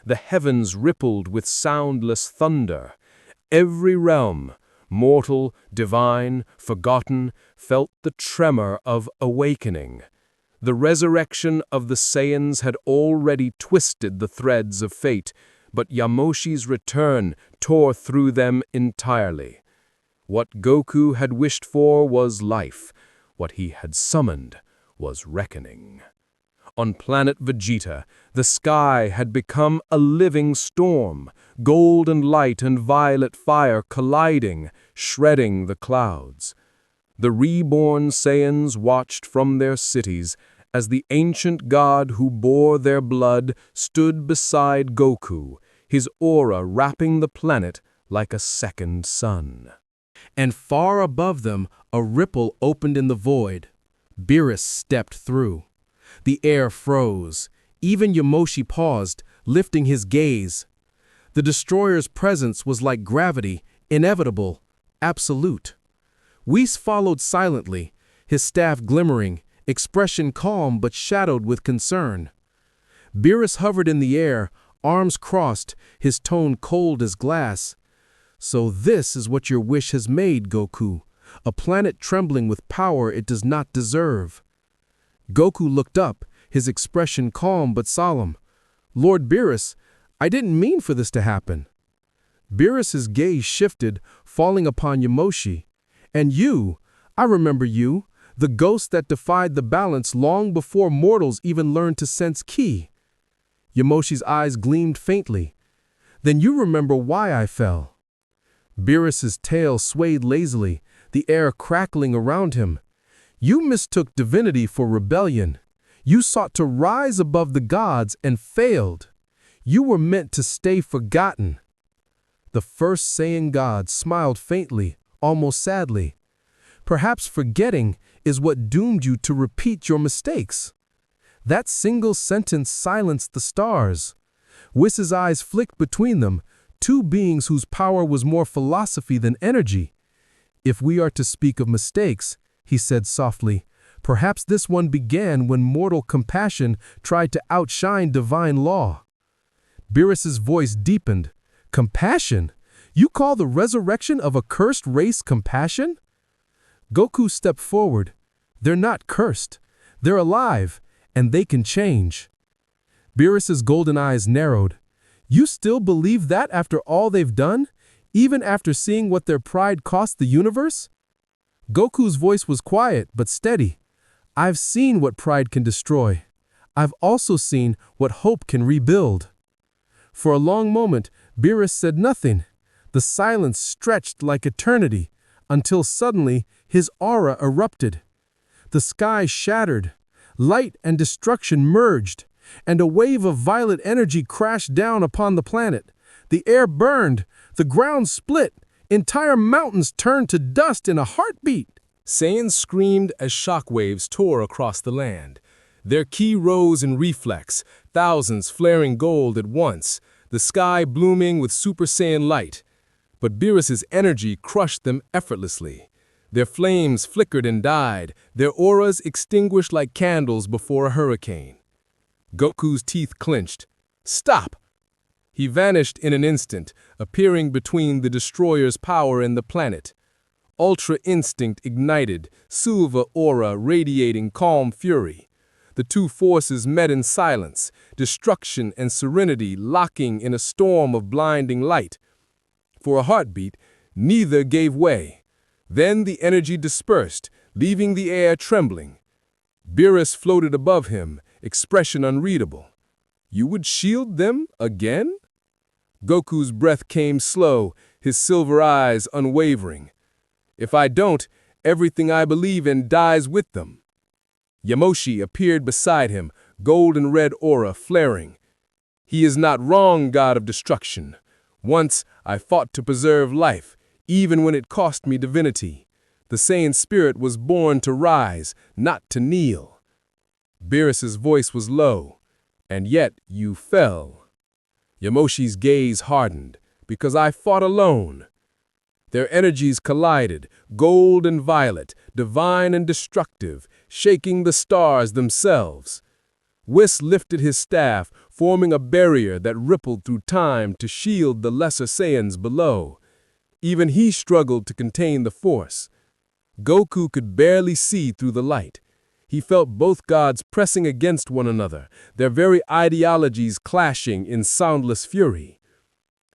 The heavens rippled with soundless thunder. Every realm, mortal, divine, forgotten, felt the tremor of awakening. The resurrection of the Saiyans had already twisted the threads of fate, but Yamoshi's return tore through them entirely. What Goku had wished for was life. What he had summoned was reckoning. On planet Vegeta, the sky had become a living storm, golden light and violet fire colliding, shredding the clouds. The reborn Saiyans watched from their cities as the ancient god who bore their blood stood beside Goku, his aura wrapping the planet like a second sun. And far above them, a ripple opened in the void. Beerus stepped through. The air froze. Even Yamoshi paused, lifting his gaze. The destroyer's presence was like gravity, inevitable, absolute. Whis followed silently, his staff glimmering, expression calm but shadowed with concern. Beerus hovered in the air, arms crossed, his tone cold as glass. "So this is what your wish has made, Goku, a planet trembling with power it does not deserve." Goku looked up, his expression calm but solemn. "Lord Beerus, I didn't mean for this to happen." Beerus's gaze shifted, falling upon Yamoshi. "And you, I remember you, the ghost that defied the balance long before mortals even learned to sense ki." Yamoshi's eyes gleamed faintly. "Then you remember why I fell." Beerus's tail swayed lazily, the air crackling around him. "You mistook divinity for rebellion. You sought to rise above the gods and failed. You were meant to stay forgotten." The first Saiyan god smiled faintly, almost sadly. "Perhaps forgetting is what doomed you to repeat your mistakes." That single sentence silenced the stars. Whis' eyes flicked between them, two beings whose power was more philosophy than energy. "If we are to speak of mistakes," he said softly, "perhaps this one began when mortal compassion tried to outshine divine law." Beerus's voice deepened. "Compassion? You call the resurrection of a cursed race compassion?" Goku stepped forward. "They're not cursed. They're alive, and they can change." Beerus's golden eyes narrowed. "You still believe that after all they've done? Even after seeing what their pride cost the universe?" Goku's voice was quiet but steady. "I've seen what pride can destroy. I've also seen what hope can rebuild." For a long moment, Beerus said nothing. The silence stretched like eternity, until suddenly his aura erupted. The sky shattered. Light and destruction merged, and a wave of violet energy crashed down upon the planet. The air burned, the ground split, entire mountains turned to dust in a heartbeat. Saiyans screamed as shockwaves tore across the land. Their ki rose in reflex, thousands flaring gold at once, the sky blooming with Super Saiyan light. But Beerus's energy crushed them effortlessly. Their flames flickered and died, their auras extinguished like candles before a hurricane. Goku's teeth clenched. "Stop!" He vanished in an instant, appearing between the destroyer's power and the planet. Ultra instinct ignited, Silva aura radiating calm fury. The two forces met in silence, destruction and serenity locking in a storm of blinding light. For a heartbeat, neither gave way. Then the energy dispersed, leaving the air trembling. Beerus floated above him, expression unreadable. "You would shield them again?" Goku's breath came slow, his silver eyes unwavering. "If I don't, everything I believe in dies with them." Yamoshi appeared beside him, gold and red aura flaring. "He is not wrong, god of destruction. Once I fought to preserve life, even when it cost me divinity. The Saiyan spirit was born to rise, not to kneel." Beerus's voice was low, and yet you fell. Yamoshi's gaze hardened, because I fought alone. Their energies collided, gold and violet, divine and destructive, shaking the stars themselves. Whis lifted his staff, forming a barrier that rippled through time to shield the lesser Saiyans below. Even he struggled to contain the force. Goku could barely see through the light. He felt both gods pressing against one another, their very ideologies clashing in soundless fury.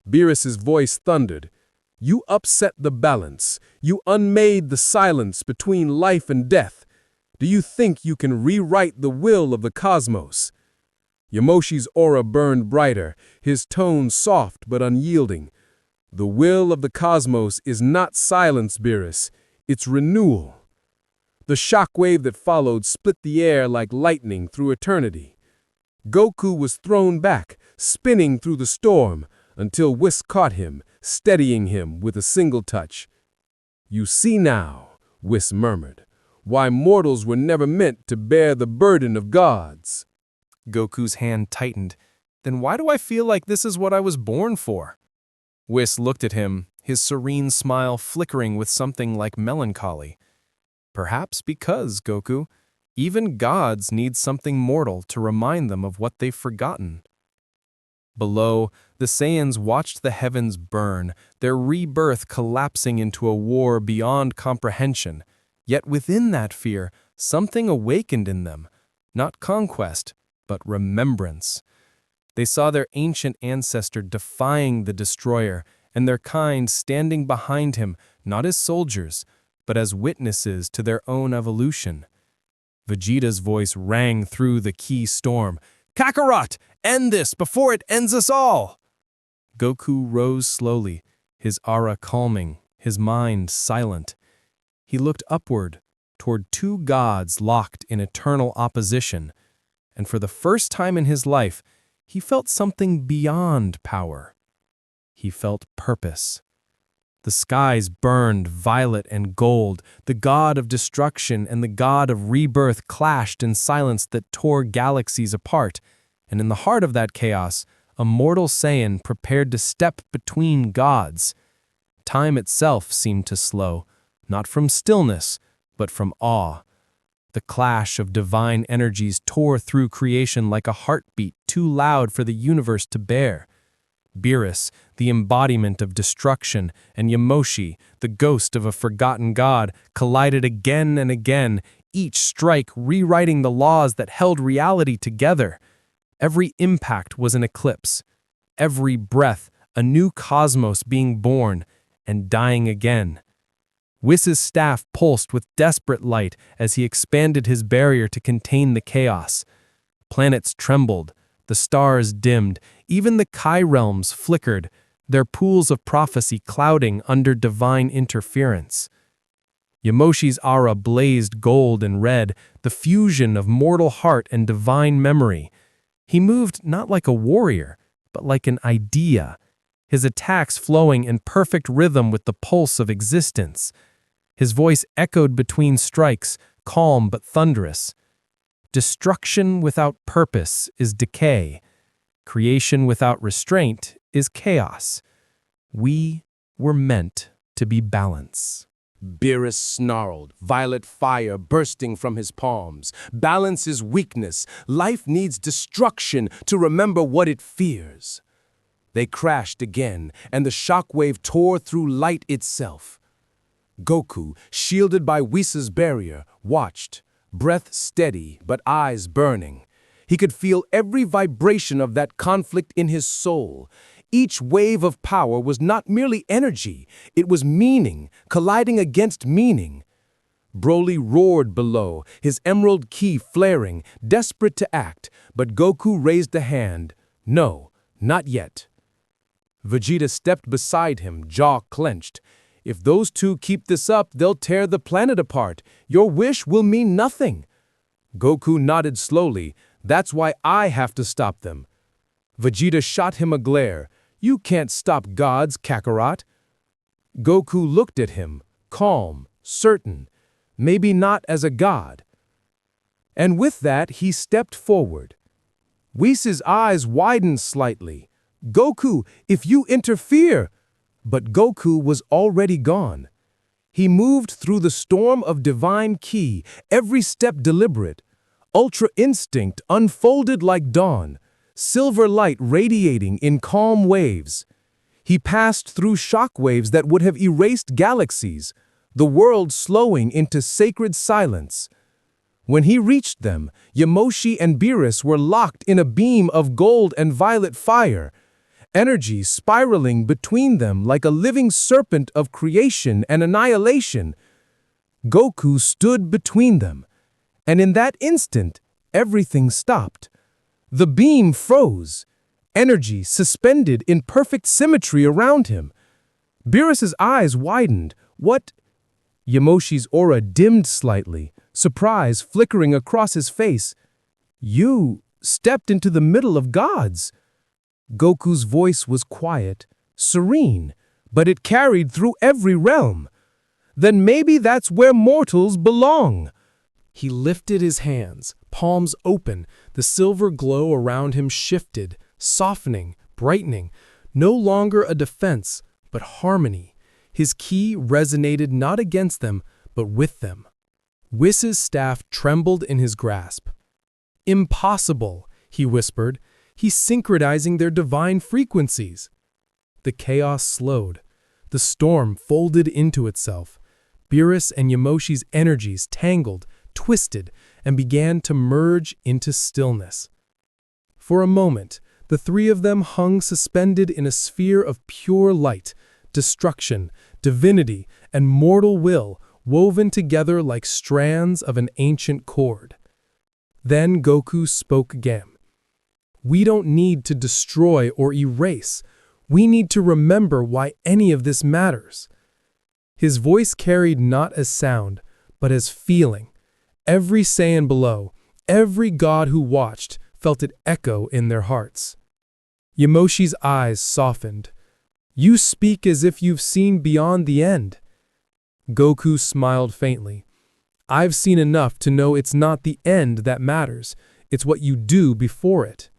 Beerus's voice thundered, "You upset the balance. You unmade the silence between life and death. Do you think you can rewrite the will of the cosmos?" Yamoshi's aura burned brighter, his tone soft but unyielding. "The will of the cosmos is not silence, Beerus. It's renewal." The shockwave that followed split the air like lightning through eternity. Goku was thrown back, spinning through the storm, until Whis caught him, steadying him with a single touch. "You see now," Whis murmured, "why mortals were never meant to bear the burden of gods." Goku's hand tightened. Then why do I feel like this is what I was born for? Whis looked at him, his serene smile flickering with something like melancholy. Perhaps because, Goku, even gods need something mortal to remind them of what they've forgotten. Below, the Saiyans watched the heavens burn, their rebirth collapsing into a war beyond comprehension. Yet within that fear, something awakened in them, not conquest, but remembrance. They saw their ancient ancestor defying the destroyer, and their kind standing behind him, not as soldiers, but as witnesses to their own evolution. Vegeta's voice rang through the key storm. "Kakarot! End this before it ends us all!" Goku rose slowly, his aura calming, his mind silent. He looked upward, toward two gods locked in eternal opposition, and for the first time in his life, he felt something beyond power. He felt purpose. The skies burned violet and gold, the god of destruction and the god of rebirth clashed in silence that tore galaxies apart, and in the heart of that chaos, a mortal Saiyan prepared to step between gods. Time itself seemed to slow, not from stillness, but from awe. The clash of divine energies tore through creation like a heartbeat too loud for the universe to bear. Beerus, the embodiment of destruction, and Yamoshi, the ghost of a forgotten god, collided again and again, each strike rewriting the laws that held reality together. Every impact was an eclipse, every breath a new cosmos being born and dying again. Whis's staff pulsed with desperate light as he expanded his barrier to contain the chaos. Planets trembled, the stars dimmed, even the Kai realms flickered, their pools of prophecy clouding under divine interference. Yamoshi's aura blazed gold and red, the fusion of mortal heart and divine memory. He moved not like a warrior, but like an idea, his attacks flowing in perfect rhythm with the pulse of existence. His voice echoed between strikes, calm but thunderous. Destruction without purpose is decay. Creation without restraint is chaos. We were meant to be balance. Beerus snarled, violet fire bursting from his palms. Balance is weakness. Life needs destruction to remember what it fears. They crashed again, and the shockwave tore through light itself. Goku, shielded by Whis' barrier, watched, breath steady but eyes burning. He could feel every vibration of that conflict in his soul. Each wave of power was not merely energy, it was meaning, colliding against meaning. Broly roared below, his emerald ki flaring, desperate to act, but Goku raised a hand. No, not yet. Vegeta stepped beside him, jaw clenched. If those two keep this up, they'll tear the planet apart. Your wish will mean nothing. Goku nodded slowly. That's why I have to stop them. Vegeta shot him a glare. You can't stop gods, Kakarot. Goku looked at him, calm, certain. Maybe not as a god. And with that, he stepped forward. Whis' eyes widened slightly. "Goku, if you interfere!" But Goku was already gone. He moved through the storm of divine ki, every step deliberate. Ultra instinct unfolded like dawn, silver light radiating in calm waves. He passed through shock waves that would have erased galaxies, the world slowing into sacred silence. When he reached them, Yamoshi and Beerus were locked in a beam of gold and violet fire, energy spiraling between them like a living serpent of creation and annihilation. Goku stood between them, and in that instant, everything stopped. The beam froze, energy suspended in perfect symmetry around him. Beerus's eyes widened. What? Yamoshi's aura dimmed slightly, surprise flickering across his face. "You stepped into the middle of gods." Goku's voice was quiet, serene, but it carried through every realm. "Then maybe that's where mortals belong." He lifted his hands, palms open, the silver glow around him shifted, softening, brightening, no longer a defense, but harmony. His ki resonated not against them, but with them. Whis' staff trembled in his grasp. "Impossible," he whispered. "He's synchronizing their divine frequencies." The chaos slowed. The storm folded into itself. Beerus and Yamoshi's energies tangled, twisted, and began to merge into stillness. For a moment, the three of them hung suspended in a sphere of pure light, destruction, divinity, and mortal will woven together like strands of an ancient cord. Then Goku spoke again. "We don't need to destroy or erase. We need to remember why any of this matters." His voice carried not as sound, but as feeling. Every Saiyan below, every god who watched, felt it echo in their hearts. Yamoshi's eyes softened. "You speak as if you've seen beyond the end." Goku smiled faintly. "I've seen enough to know it's not the end that matters, it's what you do before it."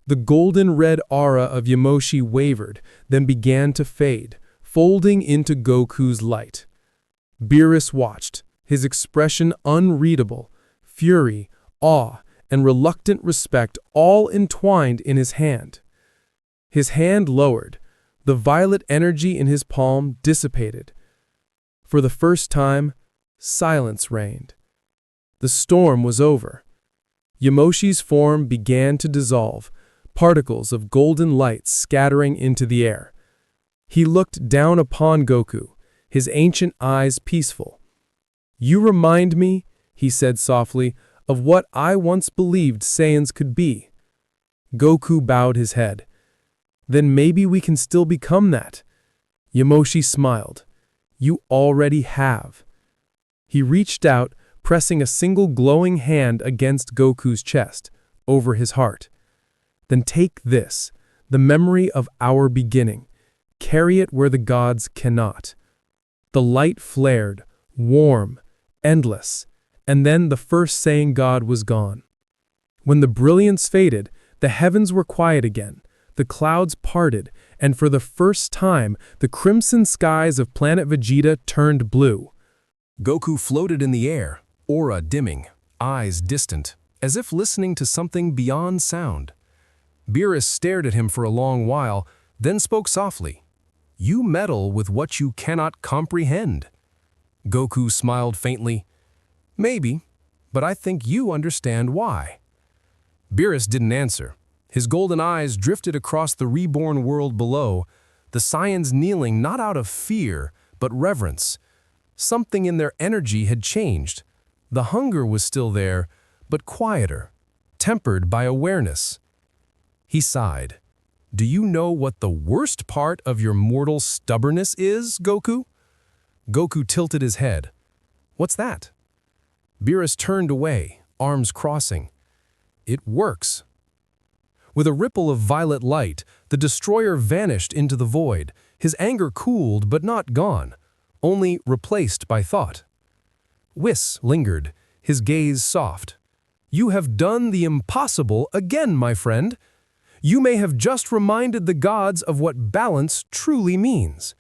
The golden-red aura of Yamoshi wavered, then began to fade, folding into Goku's light. Beerus watched, his expression unreadable, fury, awe, and reluctant respect all entwined in his hand. His hand lowered. The violet energy in his palm dissipated. For the first time, silence reigned. The storm was over. Yamoshi's form began to dissolve, particles of golden light scattering into the air. He looked down upon Goku, his ancient eyes peaceful. "You remind me," he said softly, "of what I once believed Saiyans could be." Goku bowed his head. "Then maybe we can still become that." Yamoshi smiled. "You already have." He reached out, pressing a single glowing hand against Goku's chest, over his heart. "Then take this, the memory of our beginning. Carry it where the gods cannot." The light flared, warm, endless, and then the first Saiyan god was gone. When the brilliance faded, the heavens were quiet again. The clouds parted, and for the first time, the crimson skies of planet Vegeta turned blue. Goku floated in the air, aura dimming, eyes distant, as if listening to something beyond sound. Beerus stared at him for a long while, then spoke softly. "You meddle with what you cannot comprehend." Goku smiled faintly. "Maybe, but I think you understand why." Beerus didn't answer. His golden eyes drifted across the reborn world below, the Saiyans kneeling not out of fear, but reverence. Something in their energy had changed. The hunger was still there, but quieter, tempered by awareness. He sighed. "Do you know what the worst part of your mortal stubbornness is, Goku?" Goku tilted his head. "What's that?" Beerus turned away, arms crossing. "It works." With a ripple of violet light, the destroyer vanished into the void, his anger cooled but not gone, only replaced by thought. Whis lingered, his gaze soft. You have done the impossible again, my friend. You may have just reminded the gods of what balance truly means."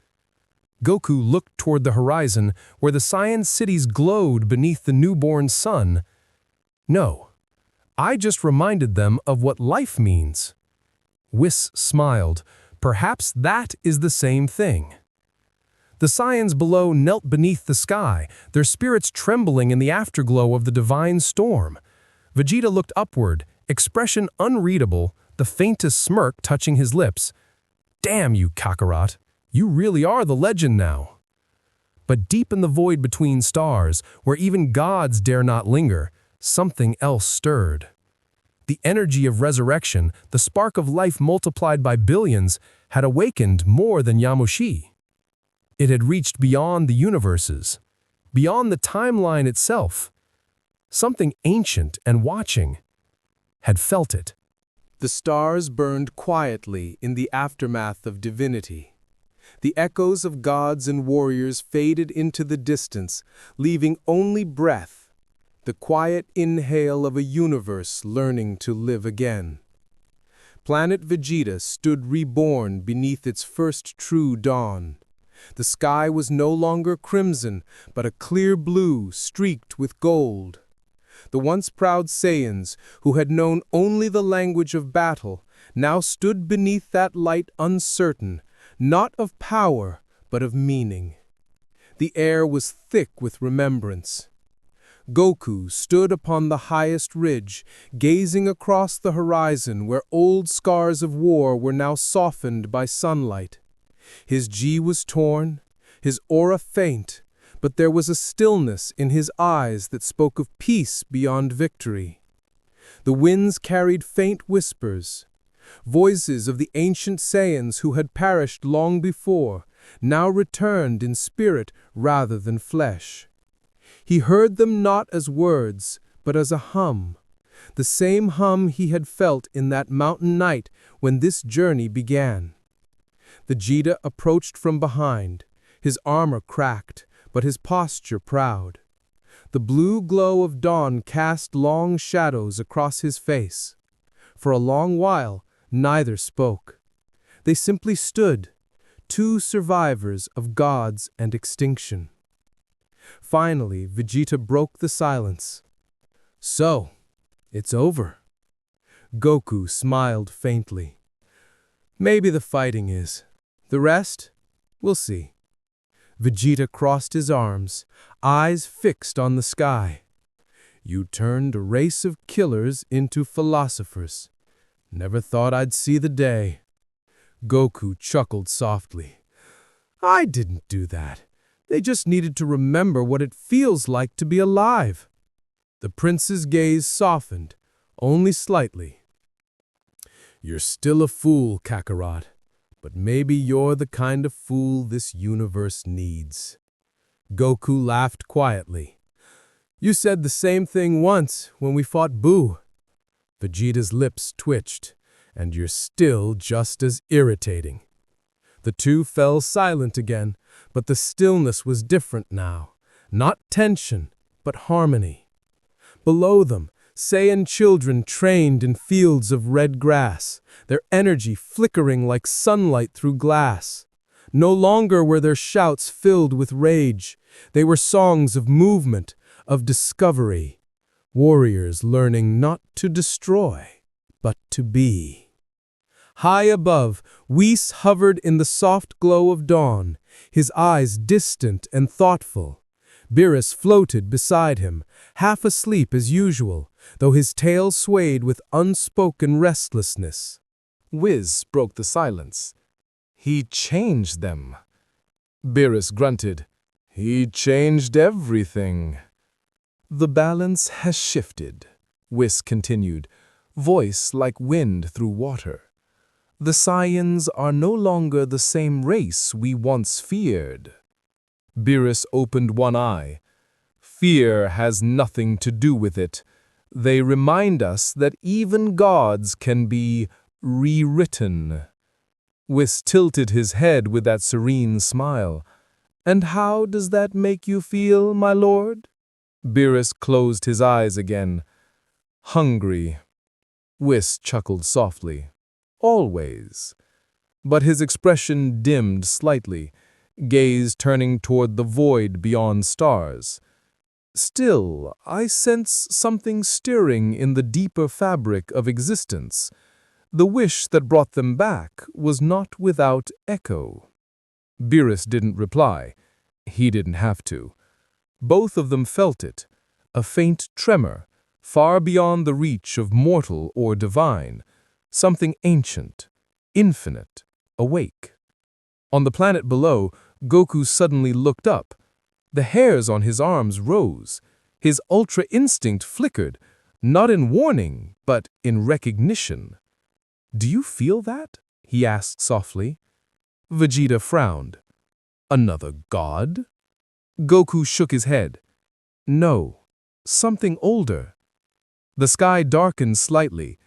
Goku looked toward the horizon where the Saiyan cities glowed beneath the newborn sun. "No, I just reminded them of what life means." Whis smiled. "Perhaps that is the same thing." The Saiyans below knelt beneath the sky, their spirits trembling in the afterglow of the divine storm. Vegeta looked upward, expression unreadable, the faintest smirk touching his lips. "Damn you, Kakarot. You really are the legend now." But deep in the void between stars, where even gods dare not linger, something else stirred. The energy of resurrection, the spark of life multiplied by billions, had awakened more than Yamoshi. It had reached beyond the universes, beyond the timeline itself. Something ancient and watching had felt it. The stars burned quietly in the aftermath of divinity. The echoes of gods and warriors faded into the distance, leaving only breath, the quiet inhale of a universe learning to live again. Planet Vegeta stood reborn beneath its first true dawn. The sky was no longer crimson, but a clear blue streaked with gold. The once proud Saiyans, who had known only the language of battle, now stood beneath that light uncertain, not of power, but of meaning. The air was thick with remembrance. Goku stood upon the highest ridge, gazing across the horizon where old scars of war were now softened by sunlight. His ji was torn, his aura faint, but there was a stillness in his eyes that spoke of peace beyond victory. The winds carried faint whispers, voices of the ancient Saiyans who had perished long before, now returned in spirit rather than flesh. He heard them not as words, but as a hum, the same hum he had felt in that mountain night when this journey began. Vegeta approached from behind, his armor cracked, but his posture proud. The blue glow of dawn cast long shadows across his face. For a long while, neither spoke. They simply stood, two survivors of gods and extinction. Finally, Vegeta broke the silence. "So, it's over." Goku smiled faintly. "Maybe the fighting is. The rest, we'll see." Vegeta crossed his arms, eyes fixed on the sky. "You turned a race of killers into philosophers. Never thought I'd see the day." Goku chuckled softly. "I didn't do that. They just needed to remember what it feels like to be alive." The prince's gaze softened, only slightly. "You're still a fool, Kakarot. But maybe you're the kind of fool this universe needs." Goku laughed quietly. "You said the same thing once when we fought Boo." Vegeta's lips twitched. "And you're still just as irritating." The two fell silent again, but the stillness was different now. Not tension, but harmony. Below them, Saiyan children trained in fields of red grass, their energy flickering like sunlight through glass. No longer were their shouts filled with rage. They were songs of movement, of discovery. Warriors learning not to destroy, but to be. High above, Whis hovered in the soft glow of dawn, his eyes distant and thoughtful. Beerus floated beside him, half asleep as usual, though his tail swayed with unspoken restlessness. Whis broke the silence. "He changed them." Beerus grunted. "He changed everything." "The balance has shifted," Whis continued, voice like wind through water. "The Saiyans are no longer the same race we once feared." Beerus opened one eye. "Fear has nothing to do with it. They remind us that even gods can be rewritten." Whis tilted his head with that serene smile. "And how does that make you feel, my lord?" Beerus closed his eyes again. Hungry. Whis chuckled softly. Always. But his expression dimmed slightly, gaze turning toward the void beyond stars. Still, I sense something stirring in the deeper fabric of existence. The wish that brought them back was not without echo. Beerus didn't reply. He didn't have to. Both of them felt it, a faint tremor, far beyond the reach of mortal or divine, something ancient, infinite, awake. On the planet below, Goku suddenly looked up. The hairs on his arms rose. His ultra instinct flickered, not in warning, but in recognition. "Do you feel that?" he asked softly. Vegeta frowned. "Another god?" Goku shook his head. "No, something older." The sky darkened slightly,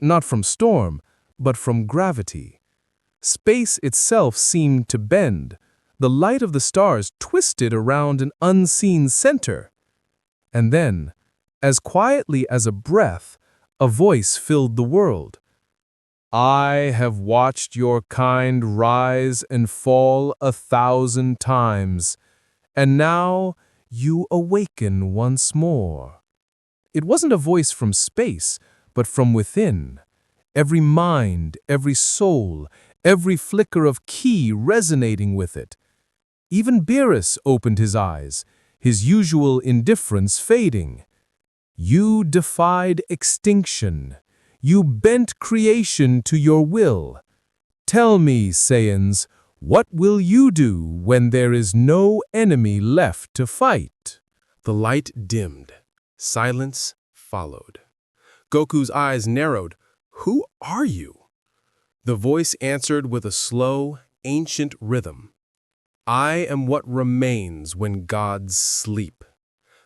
not from storm, but from gravity. Space itself seemed to bend. The light of the stars twisted around an unseen center. And then, as quietly as a breath, a voice filled the world. "I have watched your kind rise and fall 1,000 times, and now you awaken once more." It wasn't a voice from space, but from within. Every mind, every soul, every flicker of ki resonating with it. Even Beerus opened his eyes, his usual indifference fading. "You defied extinction. You bent creation to your will. Tell me, Saiyans, what will you do when there is no enemy left to fight?" The light dimmed. Silence followed. Goku's eyes narrowed. "Who are you?" The voice answered with a slow, ancient rhythm. "I am what remains when gods sleep.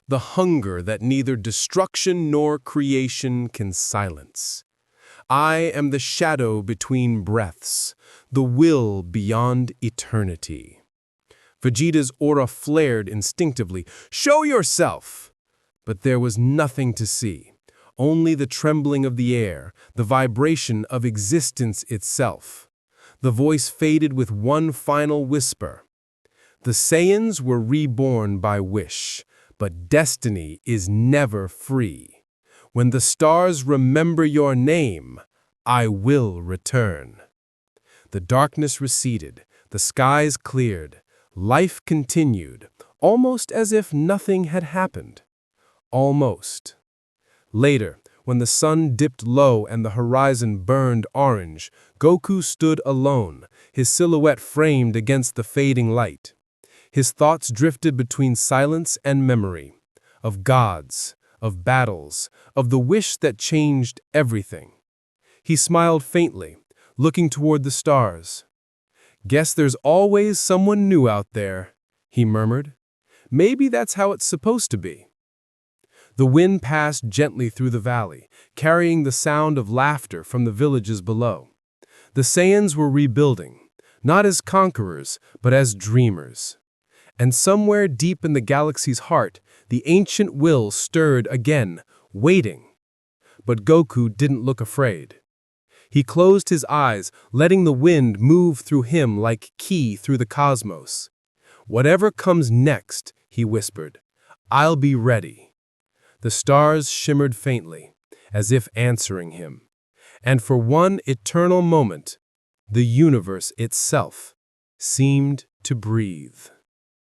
The hunger that neither destruction nor creation can silence. I am the shadow between breaths, the will beyond eternity." Vegeta's aura flared instinctively. "Show yourself!" But there was nothing to see, only the trembling of the air, the vibration of existence itself. The voice faded with one final whisper. "The Saiyans were reborn by wish, but destiny is never free. When the stars remember your name, I will return." The darkness receded, the skies cleared, life continued, almost as if nothing had happened. Almost. Later, when the sun dipped low and the horizon burned orange, Goku stood alone, his silhouette framed against the fading light. His thoughts drifted between silence and memory, of gods, of battles, of the wish that changed everything. He smiled faintly, looking toward the stars. "Guess there's always someone new out there," he murmured. "Maybe that's how it's supposed to be." The wind passed gently through the valley, carrying the sound of laughter from the villages below. The Saiyans were rebuilding, not as conquerors, but as dreamers. And somewhere deep in the galaxy's heart, the ancient will stirred again, waiting. But Goku didn't look afraid. He closed his eyes, letting the wind move through him like ki through the cosmos. "Whatever comes next," he whispered, "I'll be ready." The stars shimmered faintly, as if answering him. And for one eternal moment, the universe itself seemed to breathe.